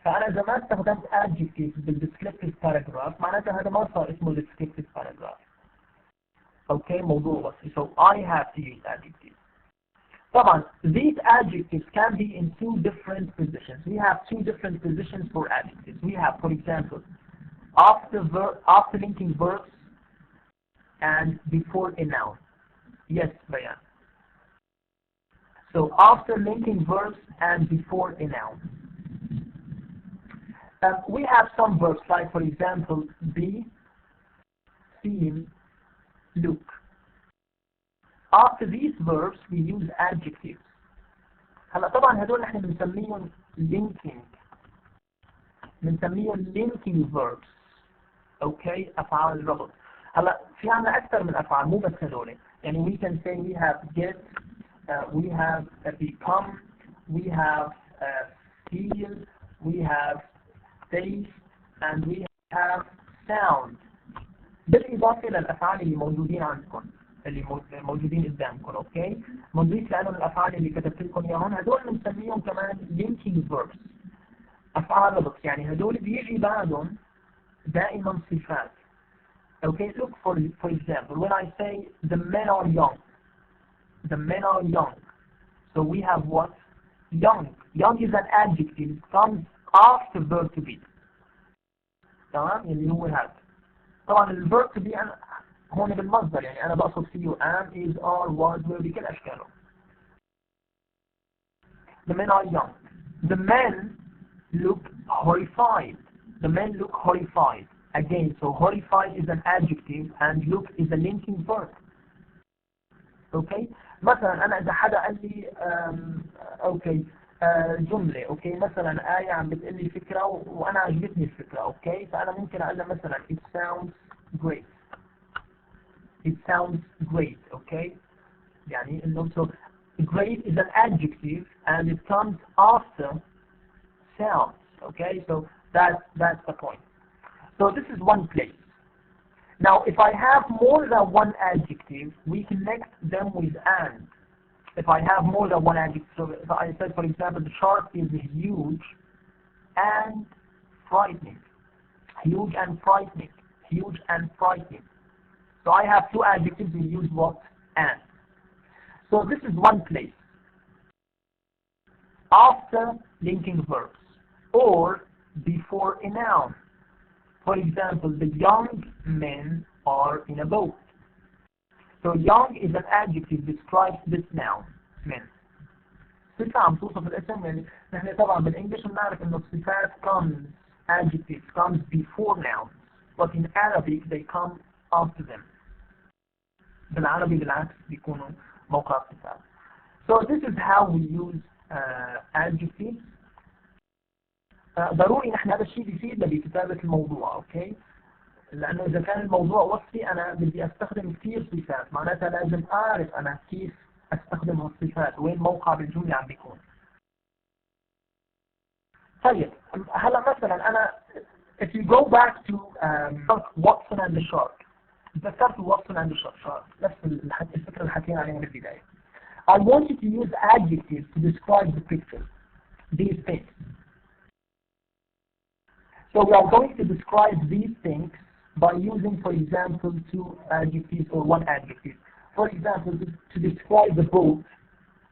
فأنا إذا ما استخدمت adjectives بالdescriptive paragraph معناتها هذا ما صار اسمه descriptive paragraph. Okay, موضوع وصفي. So I have to use adjectives. طبعا these adjectives can be in two different positions. We have two different positions for adjectives. We have, for example, after linking verbs and before a noun. Yes, Bayan. So after linking verbs and before a noun. We have some verbs like, for example, be, feel, look. After these verbs we use adjectives. هلا طبعا هدول نحن بنسميهم linking. بنسميهم linking verbs. Okay, أفعال الربط. هلا في عنا أكثر من أفعال مو بس هدول. يعني we can say we have get, we have become, we have feel, we have taste, and we have sound. بالإضافة للأفعال اللي موجودين عندكم. اللي موجودين قدامكم. اوكي، بنضيف لهم الافعال اللي كتبت لكم اياهم، هدول بنسميهم كمان linking verbs، افعال ربط. يعني هدول بيجي بعدهم دائما صفات. Okay, look for example, when I say the men are young, the men are young, so we have what? Young. Young is an adjective, comes after verb to be. تمام، اللي هو هذا. طبعا الverb to be هون بالمصدر، يعني أنا بقصد فيه am, is, are, was, will بكل أشكاله. The men are young. The men look horrified. The men look horrified. Again, so horrified is an adjective and look is a linking verb. Okay? مثلا أنا إذا حدا قال لي أوكي جملة، أوكي مثلا آية عم بتقول لي فكرة وأنا عجبتني الفكرة، أوكي، فأنا ممكن أقول لها مثلا it sounds great. It sounds great, okay? يعني إنه so great is an adjective and it comes after sounds, okay? So that's the point. So this is one place. Now if I have more than one adjective, we connect them with and. If I have more than one adjective, so if I said for example the shark is huge and frightening. Huge and frightening. Huge and frightening. So I have two adjectives, we use what? And. So this is one place. After linking verbs or before a noun. For example, the young men are in a boat. So young is an adjective describes this noun, men. صفة عم توصف الاسم. يعني نحن طبعا بالانجلش بنعرف انه الصفات comes, adjectives comes before nouns, but in Arabic they come after them. بالعربي بالعكس بيكونوا موقع الصفات. So this is how we use adjectives. ضروري نحن هذا الشيء بيفيدنا بكتابة الموضوع، اوكي؟ لأنه إذا كان الموضوع وصفي أنا بدي أستخدم كثير صفات، معناتها لازم أعرف أنا كيف أستخدم هالصفات، وين موقع بالجملة عم بيكون. طيب هلا مثلا أنا if you go back to Watson and the Shark، ذكرت Watson and the Shark نفس الفكرة اللي حكينا عليها بالبداية. I want you to use adjectives to describe the picture. The these things. So we are going to describe these things by using, for example, two adjectives or one adjective. For example, to describe the boat,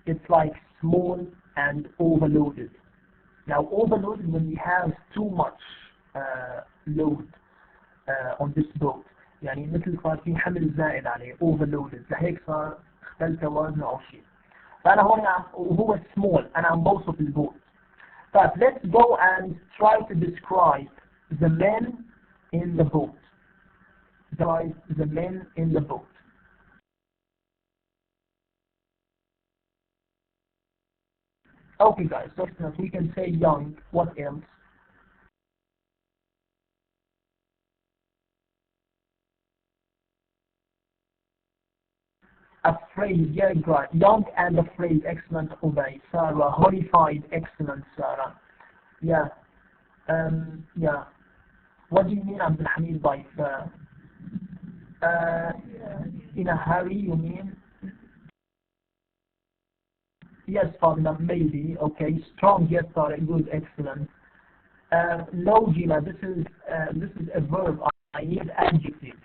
it's like small and overloaded. Now, overloaded when we have too much load on this boat. يعني مثل صار في حمل زائد عليه overloaded لهيك صار اختل توازنه أو شيء. فأنا هون وهو small أنا عم بوصف البوت. But let's go and try to describe the men in the boat. The men in the boat. Okay guys, so we can say young. What else? Afraid, yeah, right. Young and afraid, excellent Ubay. Sarah, horrified, excellent Sarah. Yeah. Yeah. What do you mean Abdul Hamid by in a hurry, you mean? Yes, Fatima, maybe. Okay. Strong, yes, Sarah, good, excellent. No, Gina, this is a verb. I need adjective.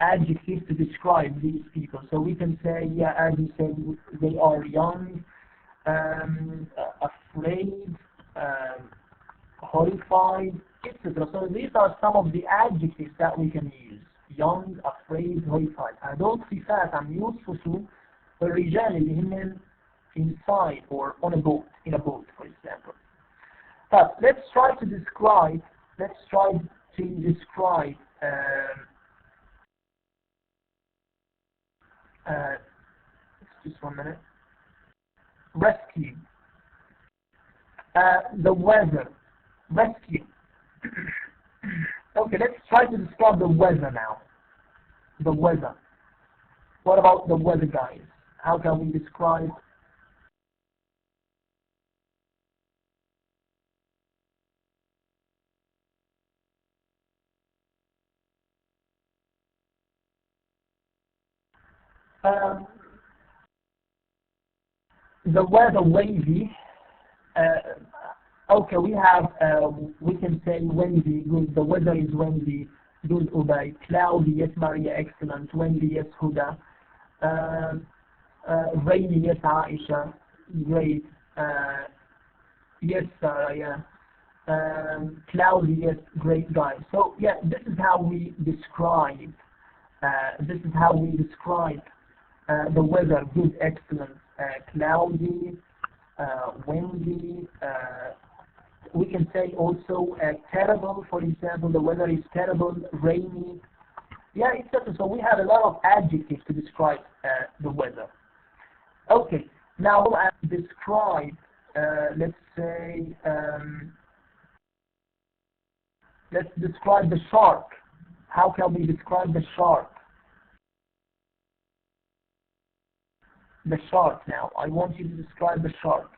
Adjectives to describe these people. So we can say, yeah, as you said, they are young, afraid, horrified, etc. So these are some of the adjectives that we can use. Young, afraid, horrified. هذول صفات عم يوصفوا الرجال اللي هن inside or on a boat, in a boat, for example. But let's try to describe. Just 1 minute. Rescue. The weather. Rescue. Okay, let's try to describe the weather now. The weather. What about the weather, guys? How can we describe? The weather wavy. Okay, we can say windy. Good. The weather is windy. Good, Ubay. Cloudy, yes, Maria, excellent. Windy, yes, Huda. Rainy, yes, Aisha. Great. Yes, Sarah, yeah. Cloudy, yes, great, guys. So, yeah, this is how we describe. The weather. Good, excellent. Cloudy, windy. We can say also terrible. For example, the weather is terrible, rainy. Yeah, etc. So we have a lot of adjectives to describe the weather. Okay, now describe. Let's say. Let's describe the shark. How can we describe the shark? The shark now. I want you to describe the shark.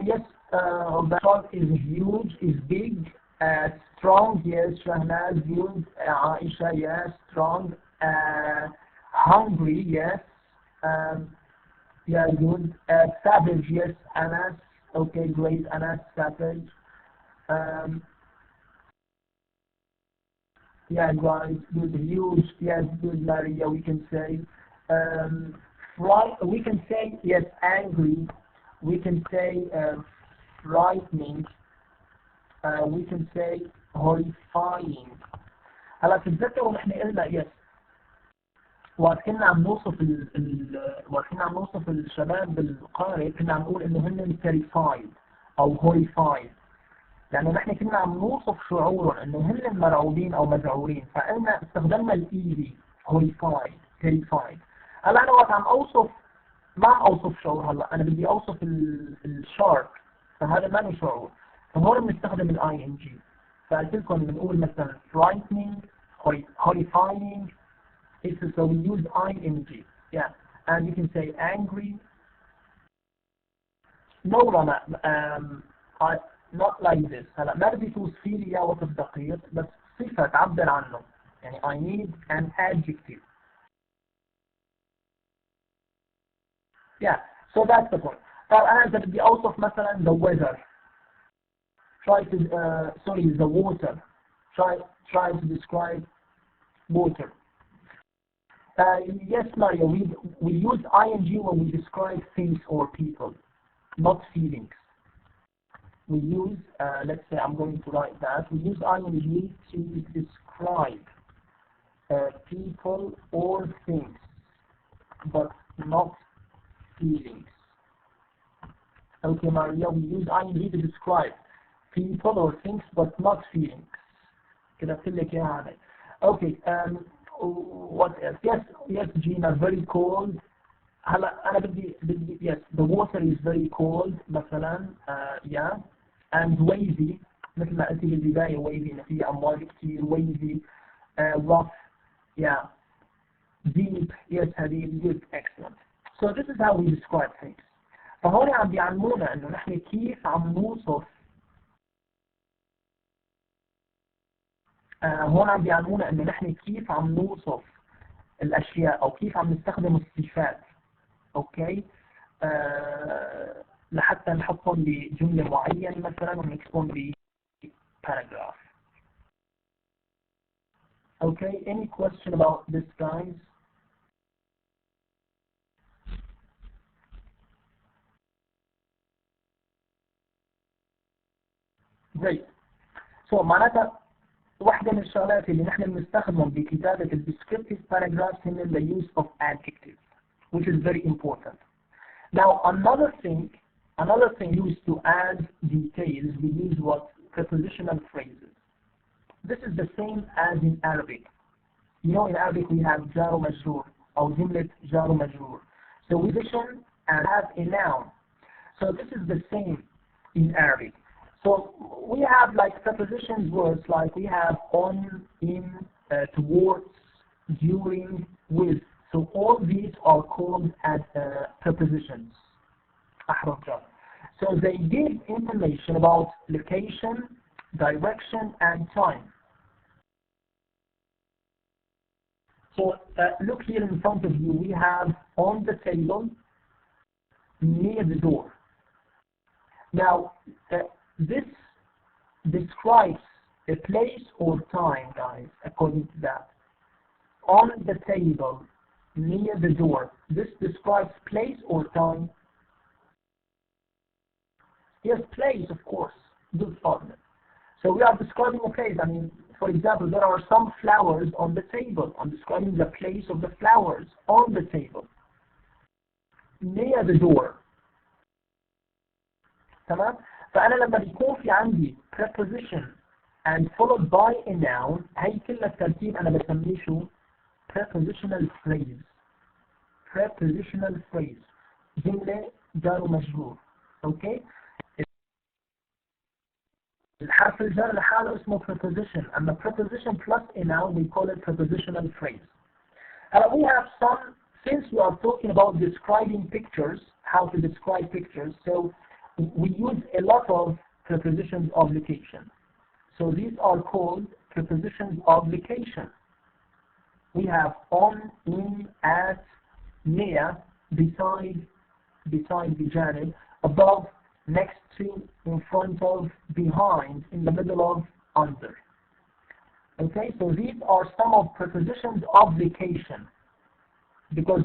Yes, the shark is huge, is big, strong, yes, Shahnaz, huge, Aisha, yes, strong, hungry, yes, yeah, good, savage, yes, Anas, okay, great, Anas, savage, yeah, guys, good, huge, yes, good, Maria, we can say, we can say, yes, angry, we can say frightening, we can say horrifying. هلا تتذكروا نحن قلنا يس وقت كنا عم نوصف الشباب بالقارئ كنا عم نقول انه هن terrified او horrified لانه نحن كنا عم نوصف شعورهم انه هن مرعوبين او مذعورين فقلنا استخدمنا الايزي horrified terrified. هلا انا وقت عم اوصف ما اوصف شعور هلا انا بدي اوصف الشارك فهذا ما له شعور فهون بنستخدم الاي ان جي فقلت لكم بنقول مثلا frightening horrifying so we use ing yeah and you can say angry no Rama not like this هلا ما بدي توصفي لي اياه وصف دقيق بس صفة تعبر عنه يعني I need an adjective. Yeah, so that's the point. طب أنا إذا بدي أوصف مثلا the weather, try to the water, try to describe water. Yes, Mario, we use ing when we describe things or people, not feelings. We use, let's say I'm going to write that, we use ing to describe people or things, but not feelings. Okay, Maria, we use ing to describe people or things, but not feelings. كده أكتب لك إياها هذا. Okay, what else? Yes, Gina, very cold. هلا أنا بدي yes, the water is very cold مثلا yeah, and wavy مثل ما قلتي بالبداية wavy إن في أمواج كتير wavy rough yeah, deep yes هذه good excellent. So this is how we describe things. فهون عم بيعلمونا إنه نحن كيف عم نوصف هون عم بيعلمونا إنه نحن كيف عم نوصف الأشياء أو كيف عم نستخدم الصفات. اوكي لحتى نحطهم بجملة معينة مثلا ونكتبهم بباراجراف. Okay, any question about this, guys? Great. So معناتها واحدة من الشغلات اللي نحن بنستخدمهم بكتابة ال descriptive paragraphs هي the use of adjectives, which is very important. Now another thing used to add details, we use what? Prepositional phrases. This is the same as in Arabic. You know, in Arabic we have jar majroor or jumlat jar majroor. So we position and have a noun. So this is the same in Arabic. So we have like prepositions words like we have on, in, towards, during, with. So all these are called as prepositions. So they give information about location, direction, and time. So look here in front of you, we have on the table, near the door. Now this describes a place or time, guys, according to that. On the table, near the door. This describes place or time? Yes, place, of course. Good partner. So we are describing a place. I mean, for example, there are some flowers on the table. I'm describing the place of the flowers on the table. Near the door. تمام؟ فأنا لما بيكون في عندي preposition and followed by a noun, هي كل الترتيب أنا بسميه شو؟ Prepositional phrase. Prepositional phrase. جملة جار ومجرور. Okay? الحرف الجر لحاله اسمه preposition. أما preposition plus a noun, we call it prepositional phrase. We have some, since we are talking about describing pictures, how to describe pictures, so we use a lot of prepositions of location. So these are called prepositions of location. We have on, in, at, near, beside, بجانب, above, next to, in front of, behind, in the middle of, under. Okay, so these are some of prepositions of location, because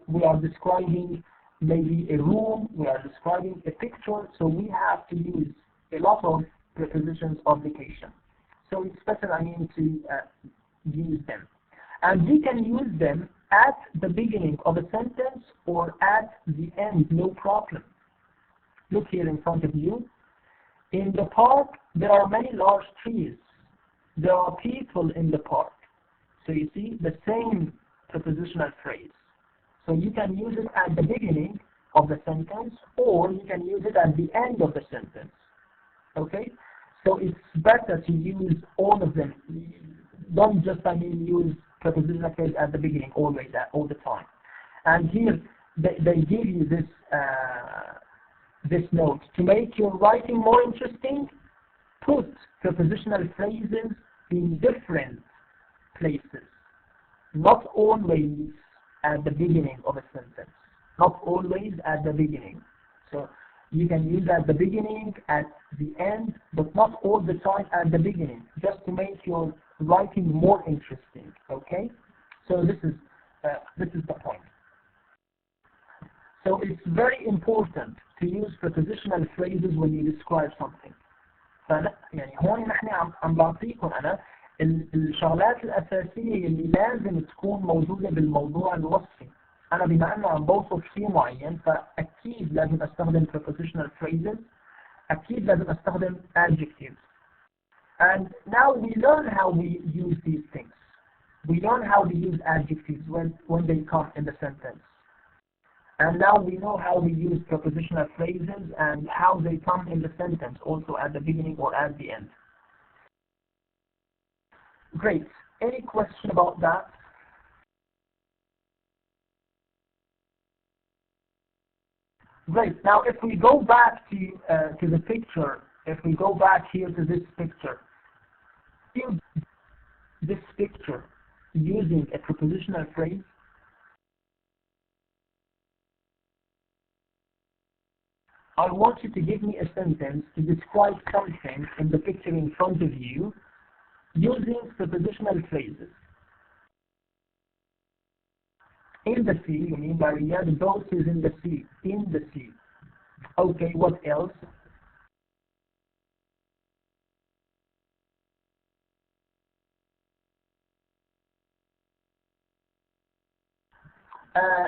we are describing maybe a room, we are describing a picture, so we have to use a lot of prepositions of location. So it's better, to use them. And we can use them at the beginning of a sentence or at the end, no problem. Look here in front of you. In the park, there are many large trees. There are people in the park. So you see the same prepositional phrase. So you can use it at the beginning of the sentence, or you can use it at the end of the sentence. Okay? So it's better to use all of them. Don't just use prepositional phrase at the beginning always, all the time. And here they give you this this note to make your writing more interesting. Put prepositional phrases in different places, not always at the beginning of a sentence. Not always at the beginning. So you can use at the beginning, at the end, but not all the time at the beginning, just to make your writing more interesting. Okay? So this is the point. So it's very important to use prepositional phrases when you describe something. يعني هون نحن عم بعطيكم أنا الشغلات الأساسية اللي لازم تكون موجودة بالموضوع الوصفي. أنا بما أنه عم بوصف شيء معين فأكيد لازم أستخدم prepositional phrases. أكيد لازم أستخدم adjectives. And now we learn how we use these things. We learn how to use adjectives when they come in the sentence. And now we know how we use prepositional phrases and how they come in the sentence, also at the beginning or at the end. Great. Any question about that? Great. Now, if we go back to the picture, if we go back here to this picture, this picture using a prepositional phrase. I want you to give me a sentence to describe something in the picture in front of you using prepositional phrases. In the sea, you mean Maria, the boat is in the sea. In the sea. Okay, what else?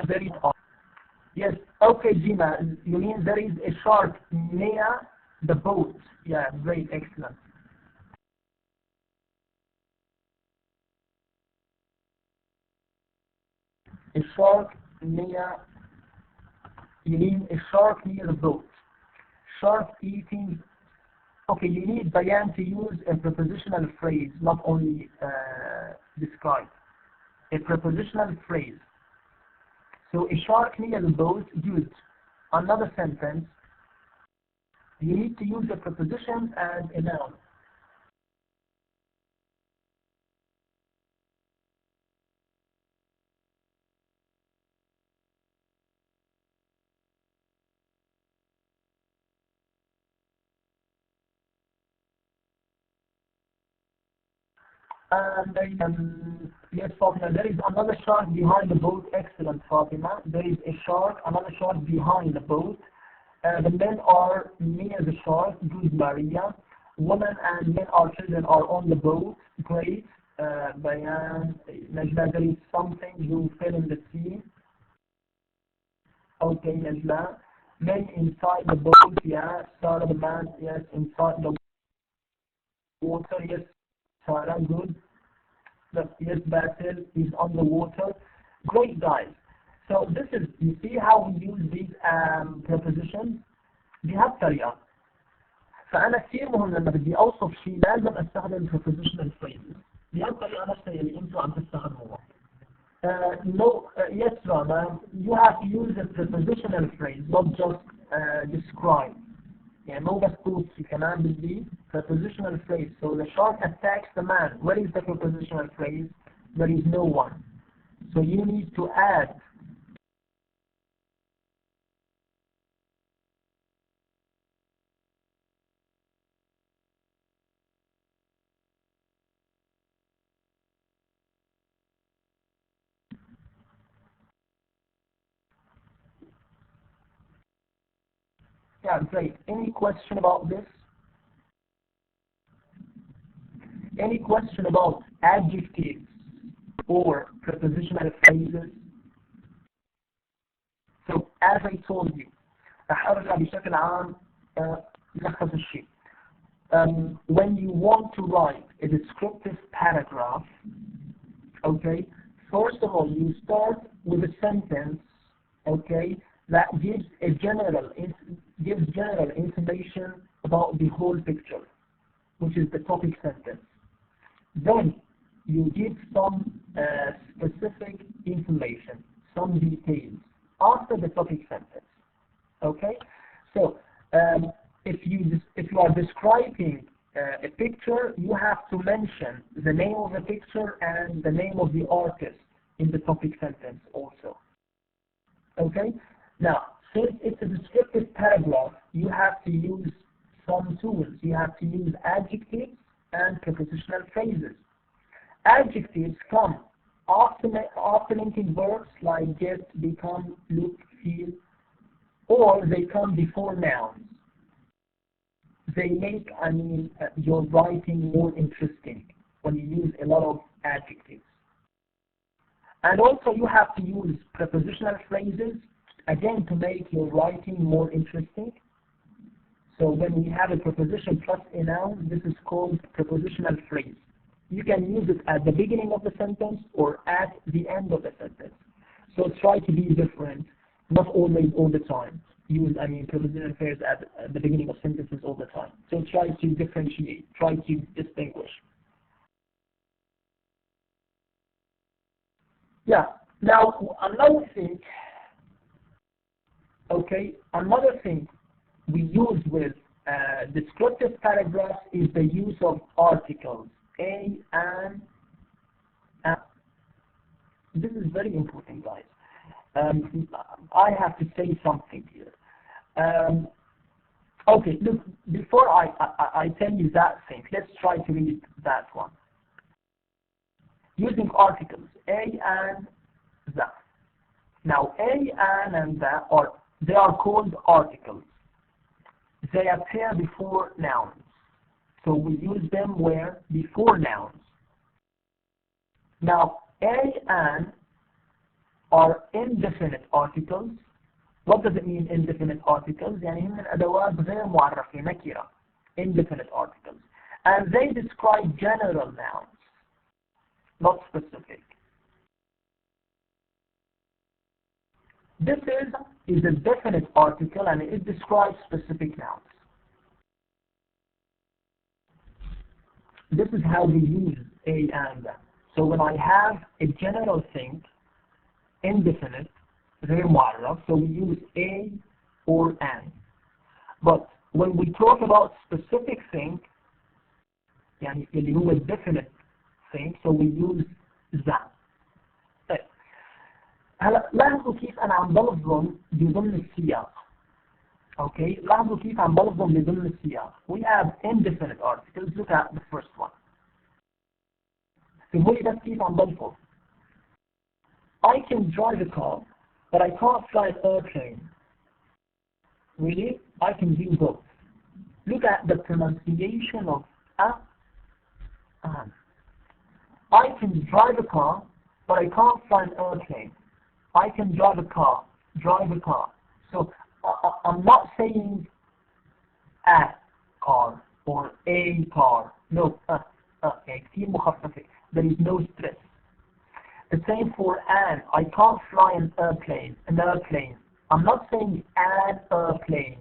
There is yes, okay, Gina, you mean there is a shark near the boat. Yeah, great, excellent. A shark near, you mean a shark near the boat. Shark eating, okay, you need Bayan to use a prepositional phrase, not only describe. A prepositional phrase. So a shark near the boat, good. Another sentence, you need to use a preposition and a noun. And yes, Fatima, there is another shark behind the boat. Excellent, Fatima. There is a shark, another shark behind the boat. The men are near the shark. Good, Maria. Women and men or children are on the boat. Great. Bayan, Najla, there is something you fell in the sea. Okay, Najla. Men inside the boat, yeah. Sarah, the man, yes, inside the water, yes. Sarah, good. Yes, Basil is on the water. Great, guys. So this is, you see how we use these prepositions بهذه الطريقة. فأنا كثير مهم لما بدي أوصف شيء لازم أستخدم prepositional phrases. بهذه الطريقة نفسها اللي أنتم عم تستخدموها. No, yes, Rama, you have to use a prepositional phrase, not just describe. يعني مو بس توصي كمان بدي prepositional phrase. So the shark attacks the man. Where is the prepositional phrase? There is no one. So you need to add yeah, great. Any question about this? Any question about adjectives or prepositional phrases? So as I told you, أحاول بشكل عام نلخص الشيء. When you want to write a descriptive paragraph, okay, first of all you start with a sentence, okay, that gives general information about the whole picture, which is the topic sentence. Then you give some specific information, some details after the topic sentence. Okay, so if you are describing a picture, you have have to mention the name of the picture and the name of the artist in the topic sentence also. Okay? Now, since it's a descriptive paragraph, you have to use some tools. You have to use adjectives and prepositional phrases. Adjectives come after linking verbs like get, become, look, feel, or they come before nouns. They make, your writing more interesting when you use a lot of adjectives. And also you have to use prepositional phrases, again, to make your writing more interesting. So when we have a preposition plus a noun, this is called prepositional phrase. You can use it at the beginning of the sentence or at the end of the sentence. So try to be different, not always all the time. Use, prepositional phrase at the beginning of sentences all the time. So try to differentiate, try to distinguish. Yeah, now another thing we use with descriptive paragraphs is the use of articles, a, and. This is very important, guys. I have to say something here. Okay, look, before I tell you that thing, let's try to read that one. Using articles, a and the. Now, a and the they are called articles. They appear before nouns. So we use them where? Before nouns. Now, a and are indefinite articles. What does it mean, indefinite articles? يعني من أدوات غير معرفة نكرة. Indefinite articles. And they describe general nouns, not specific. This is a definite article and it describes specific nouns. This is how we use a and the. So when I have a general thing, indefinite, غير معرف, so we use a or an. But when we talk about specific thing, يعني اللي هو definite thing, so we use the. هلا لاحظوا كيف أنا عم بلفظهم بضمن السياق. Okay, لاحظوا كيف عم بلفظهم بضمن السياق. We have indefinite articles. Look at the first one. فهو بس كيف عم بلفظ. I can drive a car, but I can't fly an airplane. Really? I can do both. Look at the pronunciation of an. I can drive a car, but I can't fly an airplane. I can drive a car. So I'm not saying a car or a car. No, كتير مخففة. There is no stress. The same for an. I can't fly an airplane. I'm not saying an airplane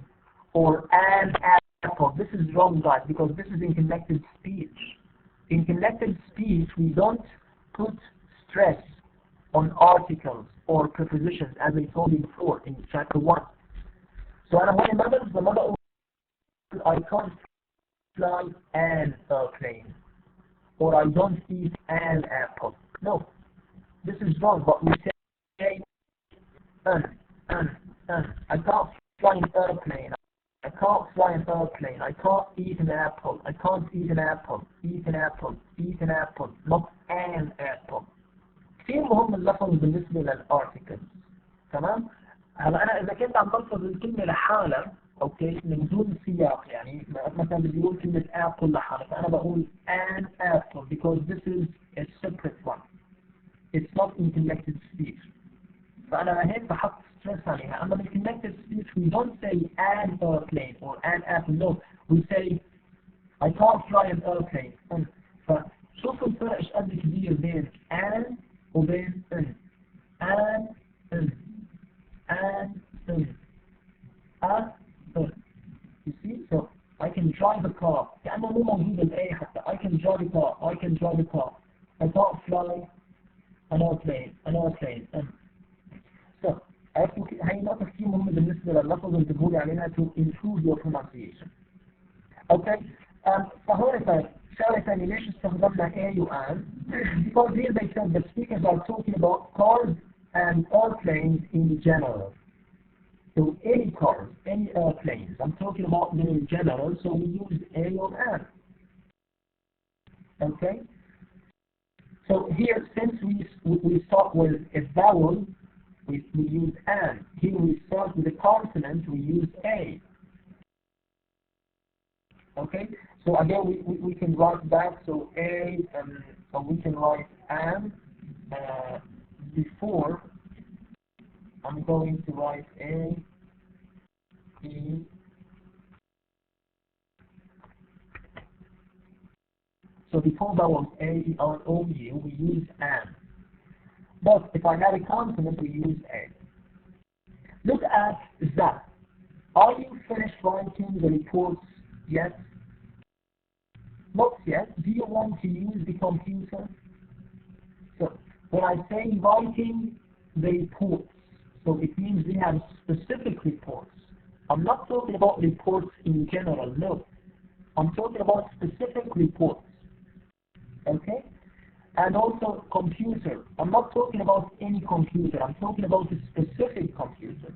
or an apple. This is wrong, guys, because this is in connected speech. In connected speech, we don't put stress on articles or prepositions, as I told you before in chapter 1. So أنا هون ما بقول I can't fly an airplane or I don't eat an apple. No, this is wrong. But we say I can't fly an airplane. I can't fly an airplane. I can't eat an apple. I can't eat an apple. Eat an apple. Eat an apple. Not an apple. كثير مهم اللفظ بالنسبة للارتكل. تمام؟ هلا أنا إذا كنت عم بلفظ الكلمة لحالها، أوكي، من دون سياق، يعني مثلا بدي أقول كلمة apple لحالها، فأنا بقول an apple because this is a separate one. It's not in connected speech. فأنا هيك بحط stress عليها. أما in connected speech we don't say an airplane or an apple. No, we say I can't fly an airplane. فشوفوا الفرق إيش قد كبير بين an وبين an. You see, so I can drive a car. كأنه مو موجود الأي حتى. I can drive a car. I can't fly an airplane. So هاي نقطة كثير مهمة بالنسبة لللفظ اللي بتقولي عليها to improve your pronunciation. Okay. فهون سؤال ثاني ليش استخدمنا A و an? Because here they said the speakers are talking about cars and airplanes in general. So any cars, any airplanes. I'm talking about them in general, so we use A or an. Okay? So here, since we start with a vowel, we use an. Here we start with a consonant, we use A. Okay? So again, we can write back, so A, so we can write an before. I'm going to write A, E. So before vowels A, E, R, O, U, we use an. But if I had a consonant, we use A. Look at that. Are you finished writing the reports yet? Not yet. Do you want to use the computer? So when I say writing the reports, so it means we have specific reports. I'm not talking about reports in general, no. I'm talking about specific reports. Okay? And also computer. I'm not talking about any computer. I'm talking about a specific computer.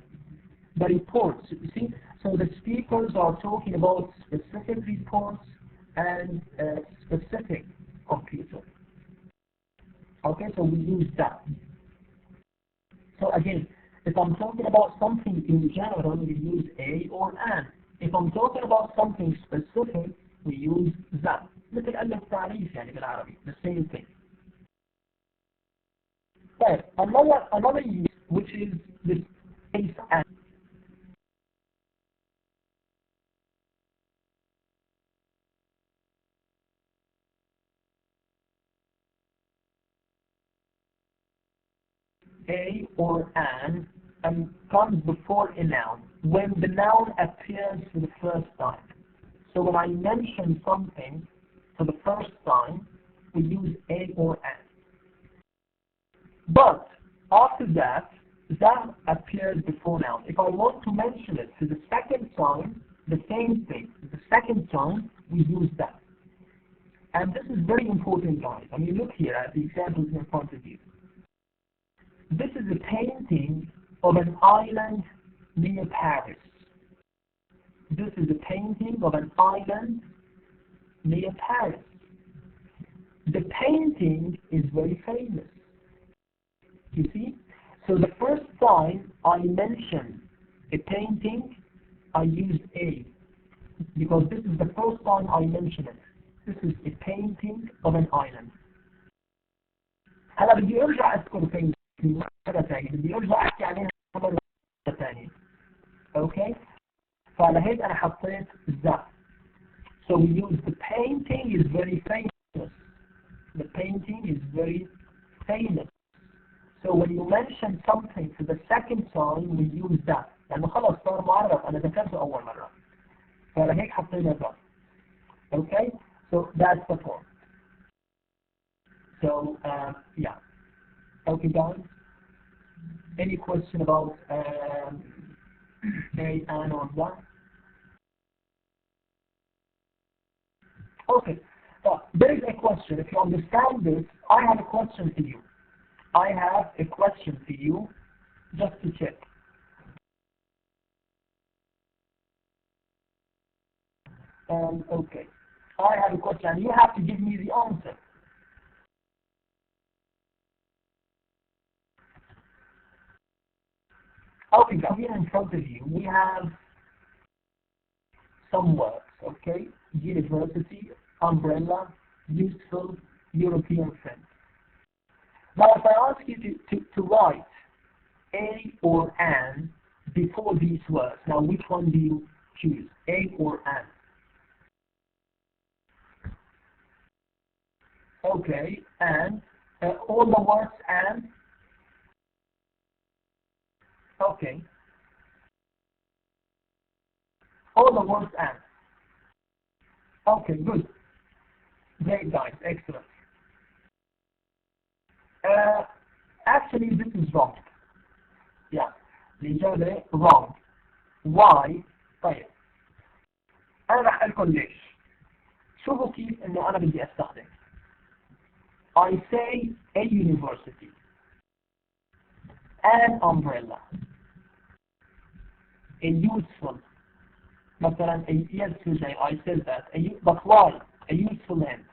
The reports, you see? So the speakers are talking about specific reports and a specific computer. Okay, so we use that. So again, if I'm talking about something in general, we use A or an. If I'm talking about something specific, we use that. مثل ألف تعريف يعني بالعربي. The same thing. But another use, which is the case and. A or an comes before a noun when the noun appears for the first time. So when I mention something for the first time, we use A or an. But after that, that appears before noun. If I want to mention it for the second time, the same thing. The second time, we use that. And this is very important, guys. I mean, look here at the examples in front of you. This is a painting of an island near Paris. This is a painting of an island near Paris. The painting is very famous. You see? So the first time I mention a painting, I use A. Because this is the first time I mention it. This is a painting of an island. هلا بدي ارجع اذكر painting مرة ثانية. بدي ارجع احكي عليها مرة ثانية. Okay? فعلى هيك انا حطيت that. So we use the painting is very famous. The painting is very famous. So when you mention something for the second time, we use that. لأنه خلص صار معرف أنا ذكرته أول مرة. فعلى هيك حطينا that. Okay? So that's the point. So yeah. Okay, guys. Any question about A, an, or that? Okay. There is a question. If you understand this, I have a question for you. I have a question for you, just to check. Okay. I have a question, and you have to give me the answer. Okay, now here in front of you, we have some words, okay? University, umbrella, useful, European friend. Now, if I ask you to write A or an before these words, now which one do you choose, A or an? Okay, and all the words and? Okay. All the words and. Okay, good. Great, guys, excellent. Actually, this is wrong. Yeah, الإجابة wrong. Why? طيب. أنا راح أقول ليش. شوفوا كيف إنه أنا بدي أستخدم. I say a university, an umbrella, a useful. مثلا yesterday I said that, but why? A useful end.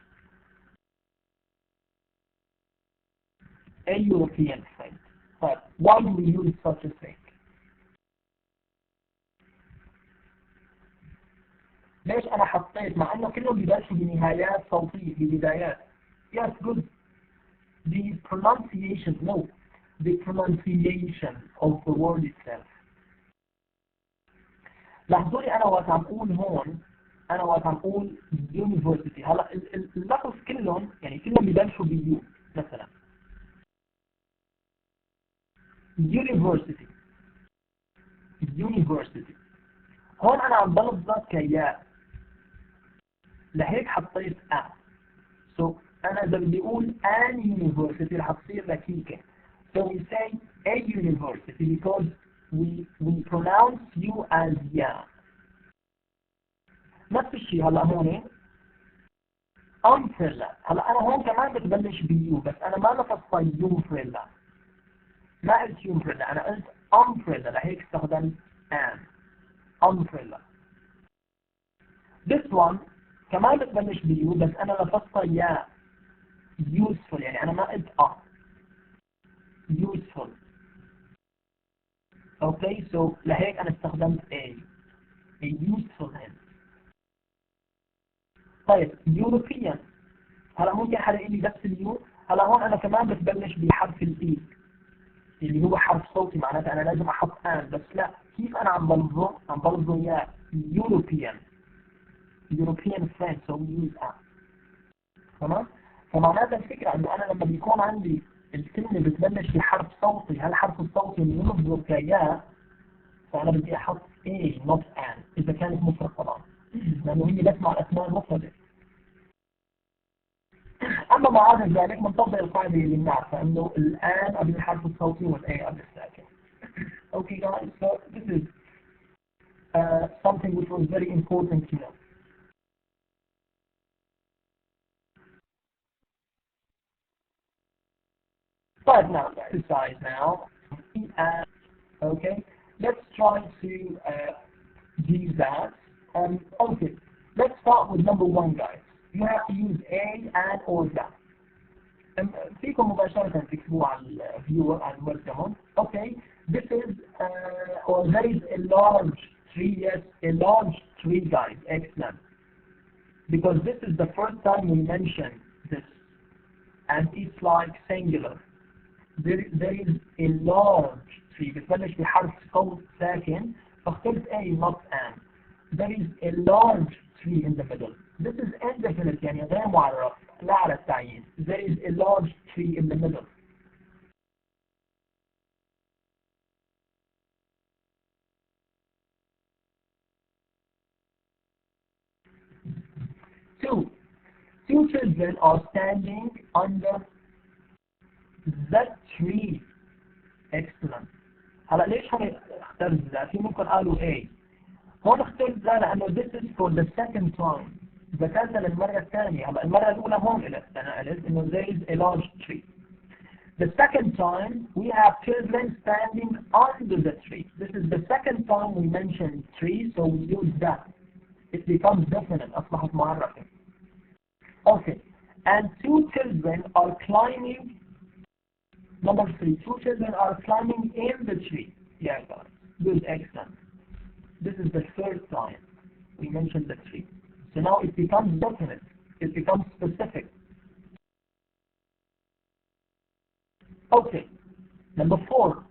A European friend. But why do we use such a thing? ليش أنا حطيت مع إنه كلهم بيبلشوا بنهايات صوتية ببدايات. Yes, good. The pronunciation, no, the pronunciation of the word itself. لاحظوا لي أنا وقت عم أقول هون، أنا وقت عم أقول university، هلا اللفظ كلهم يعني كلهم بيبلشوا بيو مثلا. university هون أنا عم بلفظها كياء، لهيك حطيت أ. so أنا إذا بدي أقول an university رح تصير لكيكة. so we say a university because we pronounce you as ya. نفس الشيء هلا هون umbrella. هلا أنا هون كمان بتبلش بيو بس أنا ما لفظت umbrella، ما قلت umbrella، أنا قلت umbrella، لهيك استخدمت an umbrella. this one كمان بتبلش بيو بس أنا لفظتها يا useful، يعني أنا ما قلت useful. okay so لهيك أنا استخدمت a useful hand. طيب European، هلا ممكن حدا يقول لي بس اليو، هلا هون أنا كمان بتبلش بحرف الإي اللي هو حرف صوتي، معناته أنا لازم أحط an، بس لا، كيف أنا عم بلفظه يا European friend so we use an. تمام؟ فمعناتها الفكرة إنه أنا لما بيكون عندي الكلمة بتبلش بحرف صوتي، هالحرف الصوتي اللي يلفظه كيا، فأنا بدي أحط A not an إذا كانت مفرد طبعا، لأنه هي بس مع الأسماء المفردة. أما ما عدا ذلك بنطبق القاعدة اللي بنعرفها إنه الآن قبل الحرف الصوتي والA قبل الساكن. Okay guys, so this is something which was very important to know. But now, exercise now. Okay, let's try to do that. Okay, let's start with number one, guys. You have to use a, and, or that. فيكم مباشرة تكتبوا على الفيور على الويب كمان. Okay, this is or there is a large tree. Yes, a large tree, guys. Excellent. Because this is the first time we mention this, and it's like singular. There is a large tree. بتبلش بحرف صوت ساكن، فاخترت a not an. There is a large tree in the middle. This is indefinite يعني غير معرف، لا على التعيين. There is a large tree in the middle. Two children are standing under the tree. Excellent. هلا ليش هون اخترت ذا؟ في ممكن قالوا A. هون اخترت ذا لأنه this is for the second time. ذكرتها للمرة الثانية. هلا المرة الأولى هون قلت أنا قلت إنه there is a large tree. The second time we have children standing under the tree. This is the second time we mention tree, so we use that. It becomes definite. أصبحت معرفة. Okay. And two children are climbing. Number three, two children are climbing in the tree. Yeah, guys. Good, excellent. This is the third time we mentioned the tree. So now it becomes definite. It becomes specific. Okay. Number four.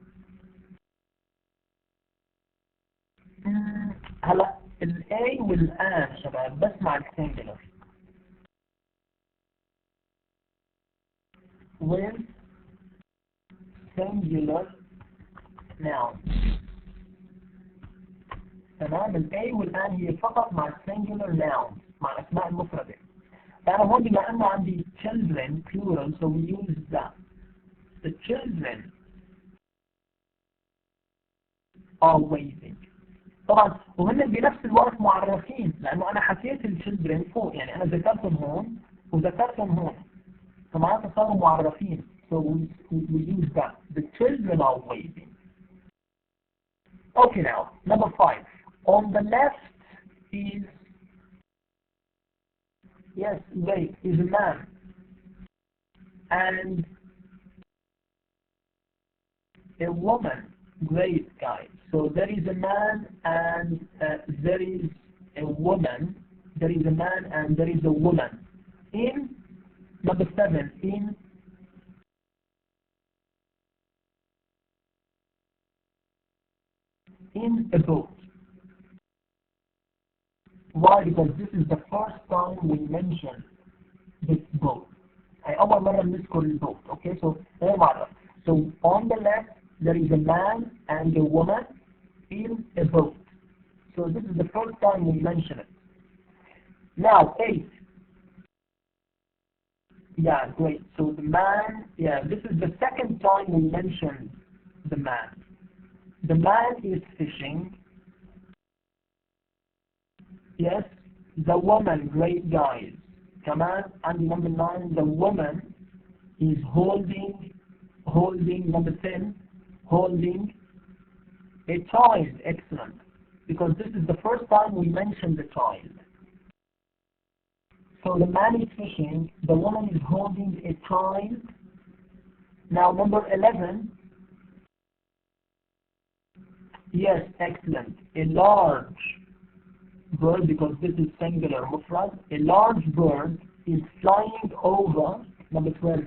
هلا ال A والآن شباب بس مع السنجلر. With singular noun. تمام ال A والآن هي فقط مع singular noun مع الأسماء المفردة. فأنا هون بما أنه عندي children plural so we use that. The children are waving. طبعا وهن بنفس الوقت معرفين لانه انا حكيت الشلدرن فوق، يعني انا ذكرتهم هون وذكرتهم هون فمعناتها صاروا معرفين. So we use that. The children are waving. Okay, now number 5. On the left is, yes, wait, is a man, and a woman. Great, guys. So there is a man and there is a woman. There is a man and there is a woman. In number 7, in a boat. Why? Because this is the first time we mention this boat. I أول مرة نذكر البوت. Okay, so غير مرة. So on the left there is a man and a woman in a boat. So this is the first time we mention it. Now 8. Yeah, great. So the man, yeah, this is the second time we mention the man. The man is fishing. Yes, the woman, great guys. Command and number 9, the woman is holding, number 10, holding a child. Excellent. Because this is the first time we mentioned the child. So the man is fishing, the woman is holding a child. Now number 11, yes, excellent. A large bird, because this is singular mufrad, a large bird is flying over, number 12,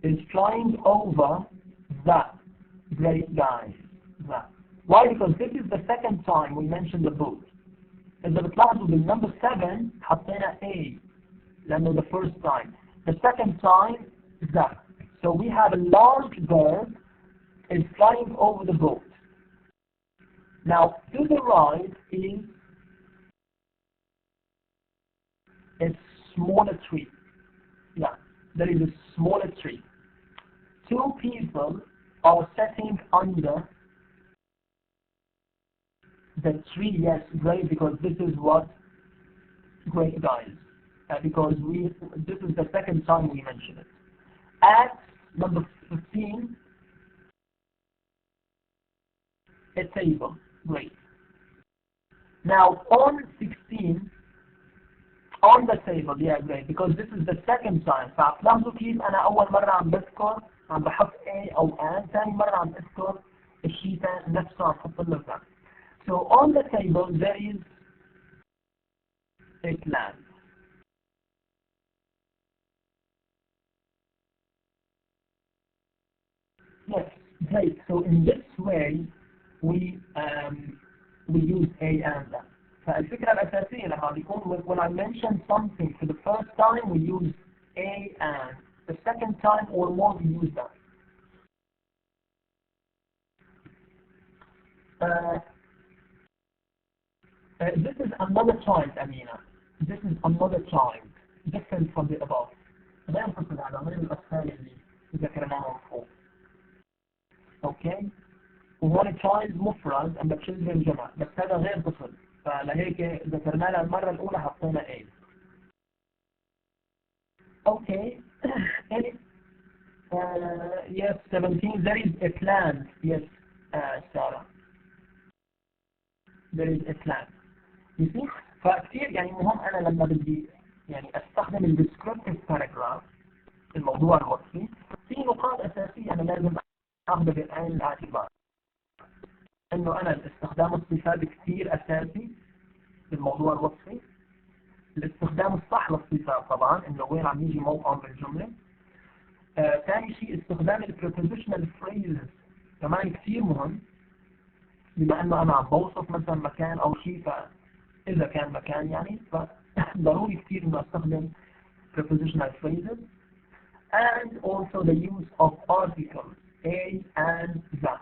is flying over the, great guys, the. Why? Because this is the second time we mentioned the boat. إذا بتلاحظوا بالنمبر 7 حطينا A لأنه the first time. The second time the. So we have a large bird is flying over the boat. Now to the right is a smaller tree. Yeah, there is a smaller tree. 2 people are sitting under the tree. Yes, great, because this is what, great guys, because this is the second time we mention it. At number 15, a table. Great. Now on 16, on the table. Yeah, great, because this is the second time. فلاحظوا كيف أنا أول مرة عم بذكر عم بحط A أو an، ثاني مرة عم أذكر الشيء نفسه عم بحط له ذا. So on the table there is a plant. Yes, great. So in this way we use a and that. فالفكرة الأساسية لما بيكون when I mention something for the first time we use a and. The second time or more we use that. This is another child, Amina. This is another child, different from the above. لا ينفصل على غير الأطفال اللي ذكرناهم فوق. Okay? وهون child مفرد أما children جمع، بس هذا غير طفل. فلهيك ذكرنا لها المرة الأولى حطينا A. Okay. Yes, 17. There is a plant. Yes, Sarah. There is a plant. You see? فكتير يعني مهم أنا لما بدي يعني أستخدم ال descriptive paragraph في الموضوع الوصفي في نقاط أساسية أنا لازم أخذها بعين الاعتبار. إنه أنا استخدام الصفات كتير أساسي في الموضوع الوصفي. الاستخدام الصح للصفات طبعا إنه وين عم يجي موقعهم بالجملة. ثاني شيء استخدام ال Prepositional Phrases كمان كتير مهم. بما أنه أنا عم بوصف مثلا مكان أو شيء فإذا كان مكان يعني فضروري كتير إنه أستخدم Prepositional Phrases. And also the use of articles a and the.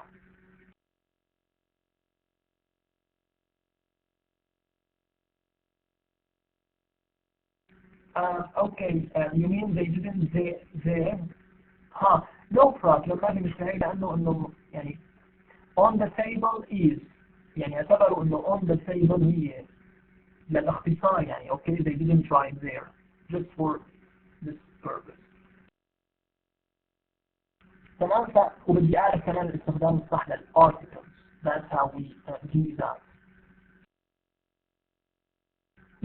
Okay, you mean they didn't there? No problem. ما في مشكلة لأنه يعني on the table is يعني اعتبروا انه on the table هي للاختصار يعني okay they didn't write there just for this purpose. تمام. وبدي اعرف كمان الاستخدام الصح للارتكلز. That's how we do that.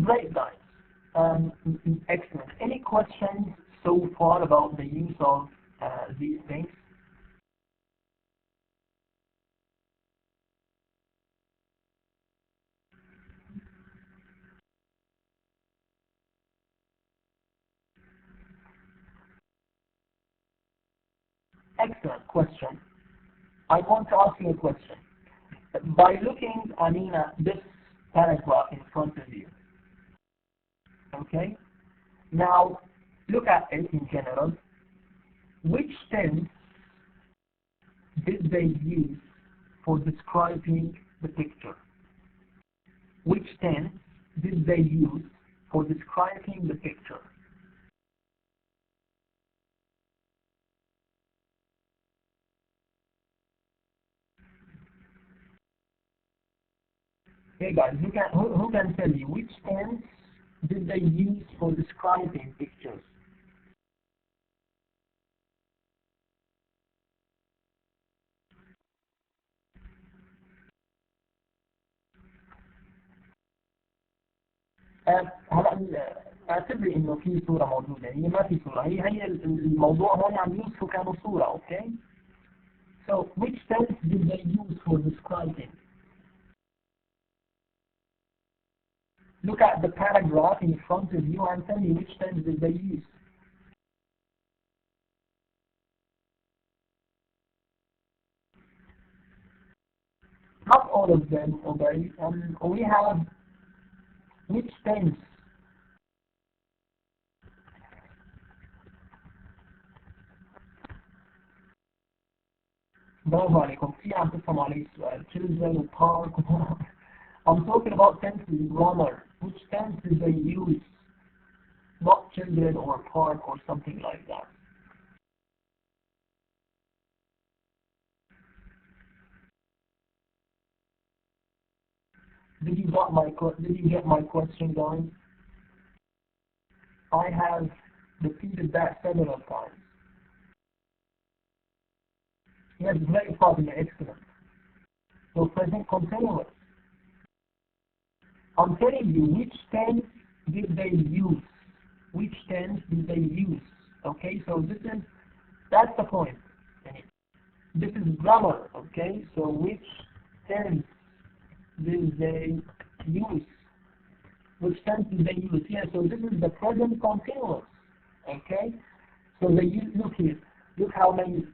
Great guys. Excellent. Any questions so far about the use of these things? Excellent question. I want to ask you a question. By looking, I mean, at this paragraph in front of you, okay? Now, look at it in general. Which tense did they use for describing the picture? Which tense did they use for describing the picture? Hey guys, who can tell me which tense did they use for describing pictures? هلا اعتبري انه في صورة موجودة، هي ما في صورة، هي الموضوع هون عم يوصفوا كانوا صورة. okay? So which tense did they use for describing? Look at the paragraph in front of you and tell me which tense did they use. Not all of them, okay? We have which tense. برافو عليكم. في عم تفهموا علي السؤال. Children و park. I'm talking about tenses grammar. Which tense did they use? Not children or park or something like that. Did you get my question, guys? I have repeated that several times. Yes, very positive, excellent. So present continuous. I'm telling you which tense did they use. Which tense did they use? Okay, so that's the point. This is grammar, okay? So which tense did they use? Which tense did they use? Yeah, so this is the present continuous, okay? So they use, look here, look how many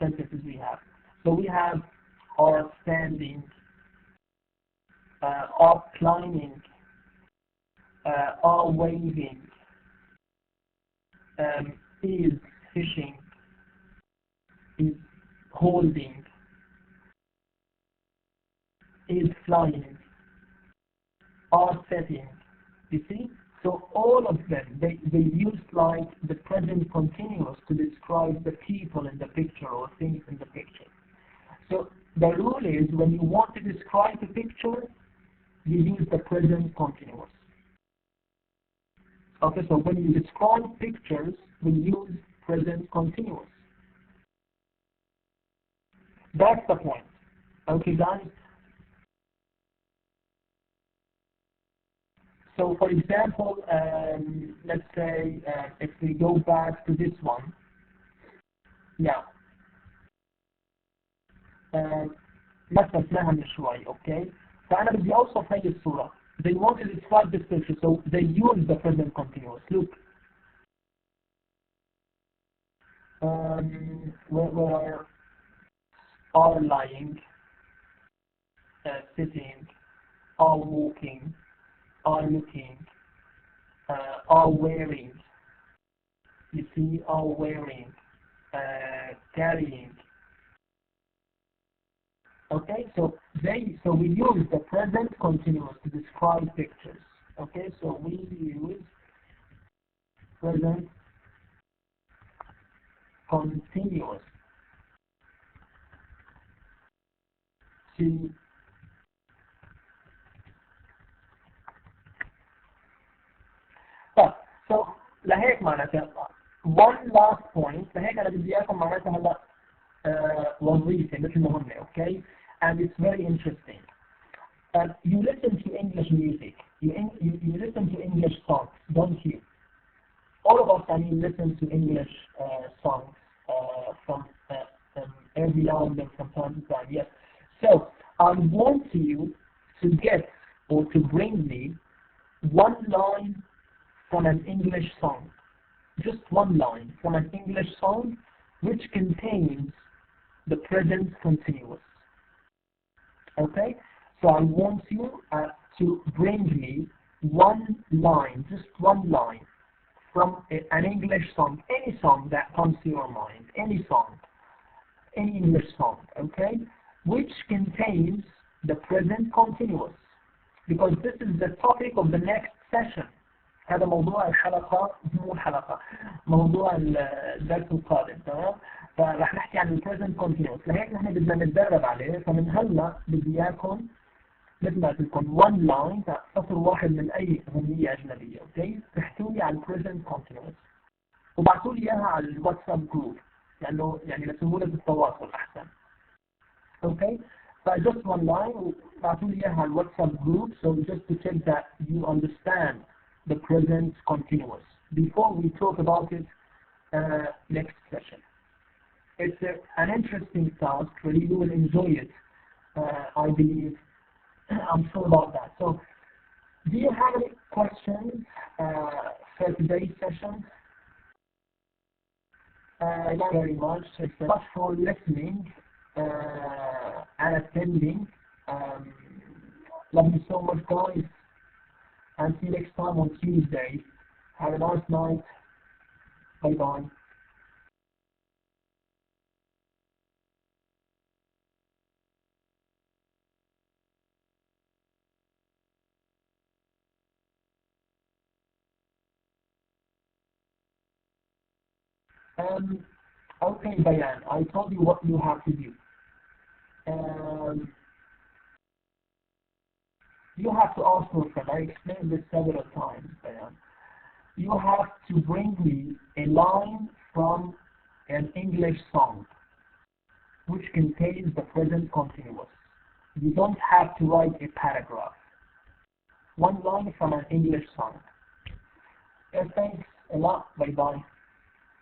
sentences we have. So we have are standing, are climbing, are waving, is fishing, is holding, is flying, are setting. You see? So all of them, they use like the present continuous to describe the people in the picture or things in the picture. So the rule is when you want to describe a picture, you use the present continuous. Okay, so when you describe pictures, we use present continuous. That's the point. Okay, guys? So, for example, let's say if we go back to this one, yeah. ما فهمناها من شوي. Okay? فأنا بدي أوصف هي الصورة. They want to describe this picture, so they use the present continuous. Look. Where are lying, sitting, are walking, are looking, are wearing. You see, are wearing, carrying. Okay, so we use the present continuous to describe pictures. Okay, so we use present continuous to So لهيك معناتها one last point لهيك أنا بدي إياكم معناتها هلا وظيفة مثل مهمة okay and it's very interesting. You listen to English music, you listen to English songs, don't you? All of us, I mean, listen to English songs from every now and then, from time to time, yes. So, I want you to get or to bring me one line from an English song, just one line from an English song which contains the present continuous. Okay? So I want you to bring me one line, just one line from an English song, any song that comes to your mind, any song, any English song, okay, which contains the present continuous, because this is the topic of the next session. هذا موضوع الحلقة مو الحلقة موضوع الدرس القادم تمام. فرح نحكي عن ال present continuous لهيك نحن بدنا نتدرب عليه. فمن هلا بدي اياكم مثل ما قلت لكم one line سطر واحد من اي اغنية اجنبية اوكي تحتوي على present continuous وبعثوا لي اياها على الواتساب جروب لانه يعني لسهولة التواصل احسن. اوكي just one line وبعثوا لي اياها على الواتساب جروب so just to check that you understand the present continuous before we talk about it next session. It's an interesting task, really you will enjoy it, I believe. I'm sure about that. So, do you have any questions for today's session? Not very much. Thanks so much for listening and attending. Love you so much, guys. And see you next time on Tuesday. Have a nice night. Bye bye. Okay, Bayan, I told you what you have to do. You have to ask your friend. I explained this several times, Bayan. You have to bring me a line from an English song which contains the present continuous. You don't have to write a paragraph. One line from an English song. Thanks a lot. Bye-bye.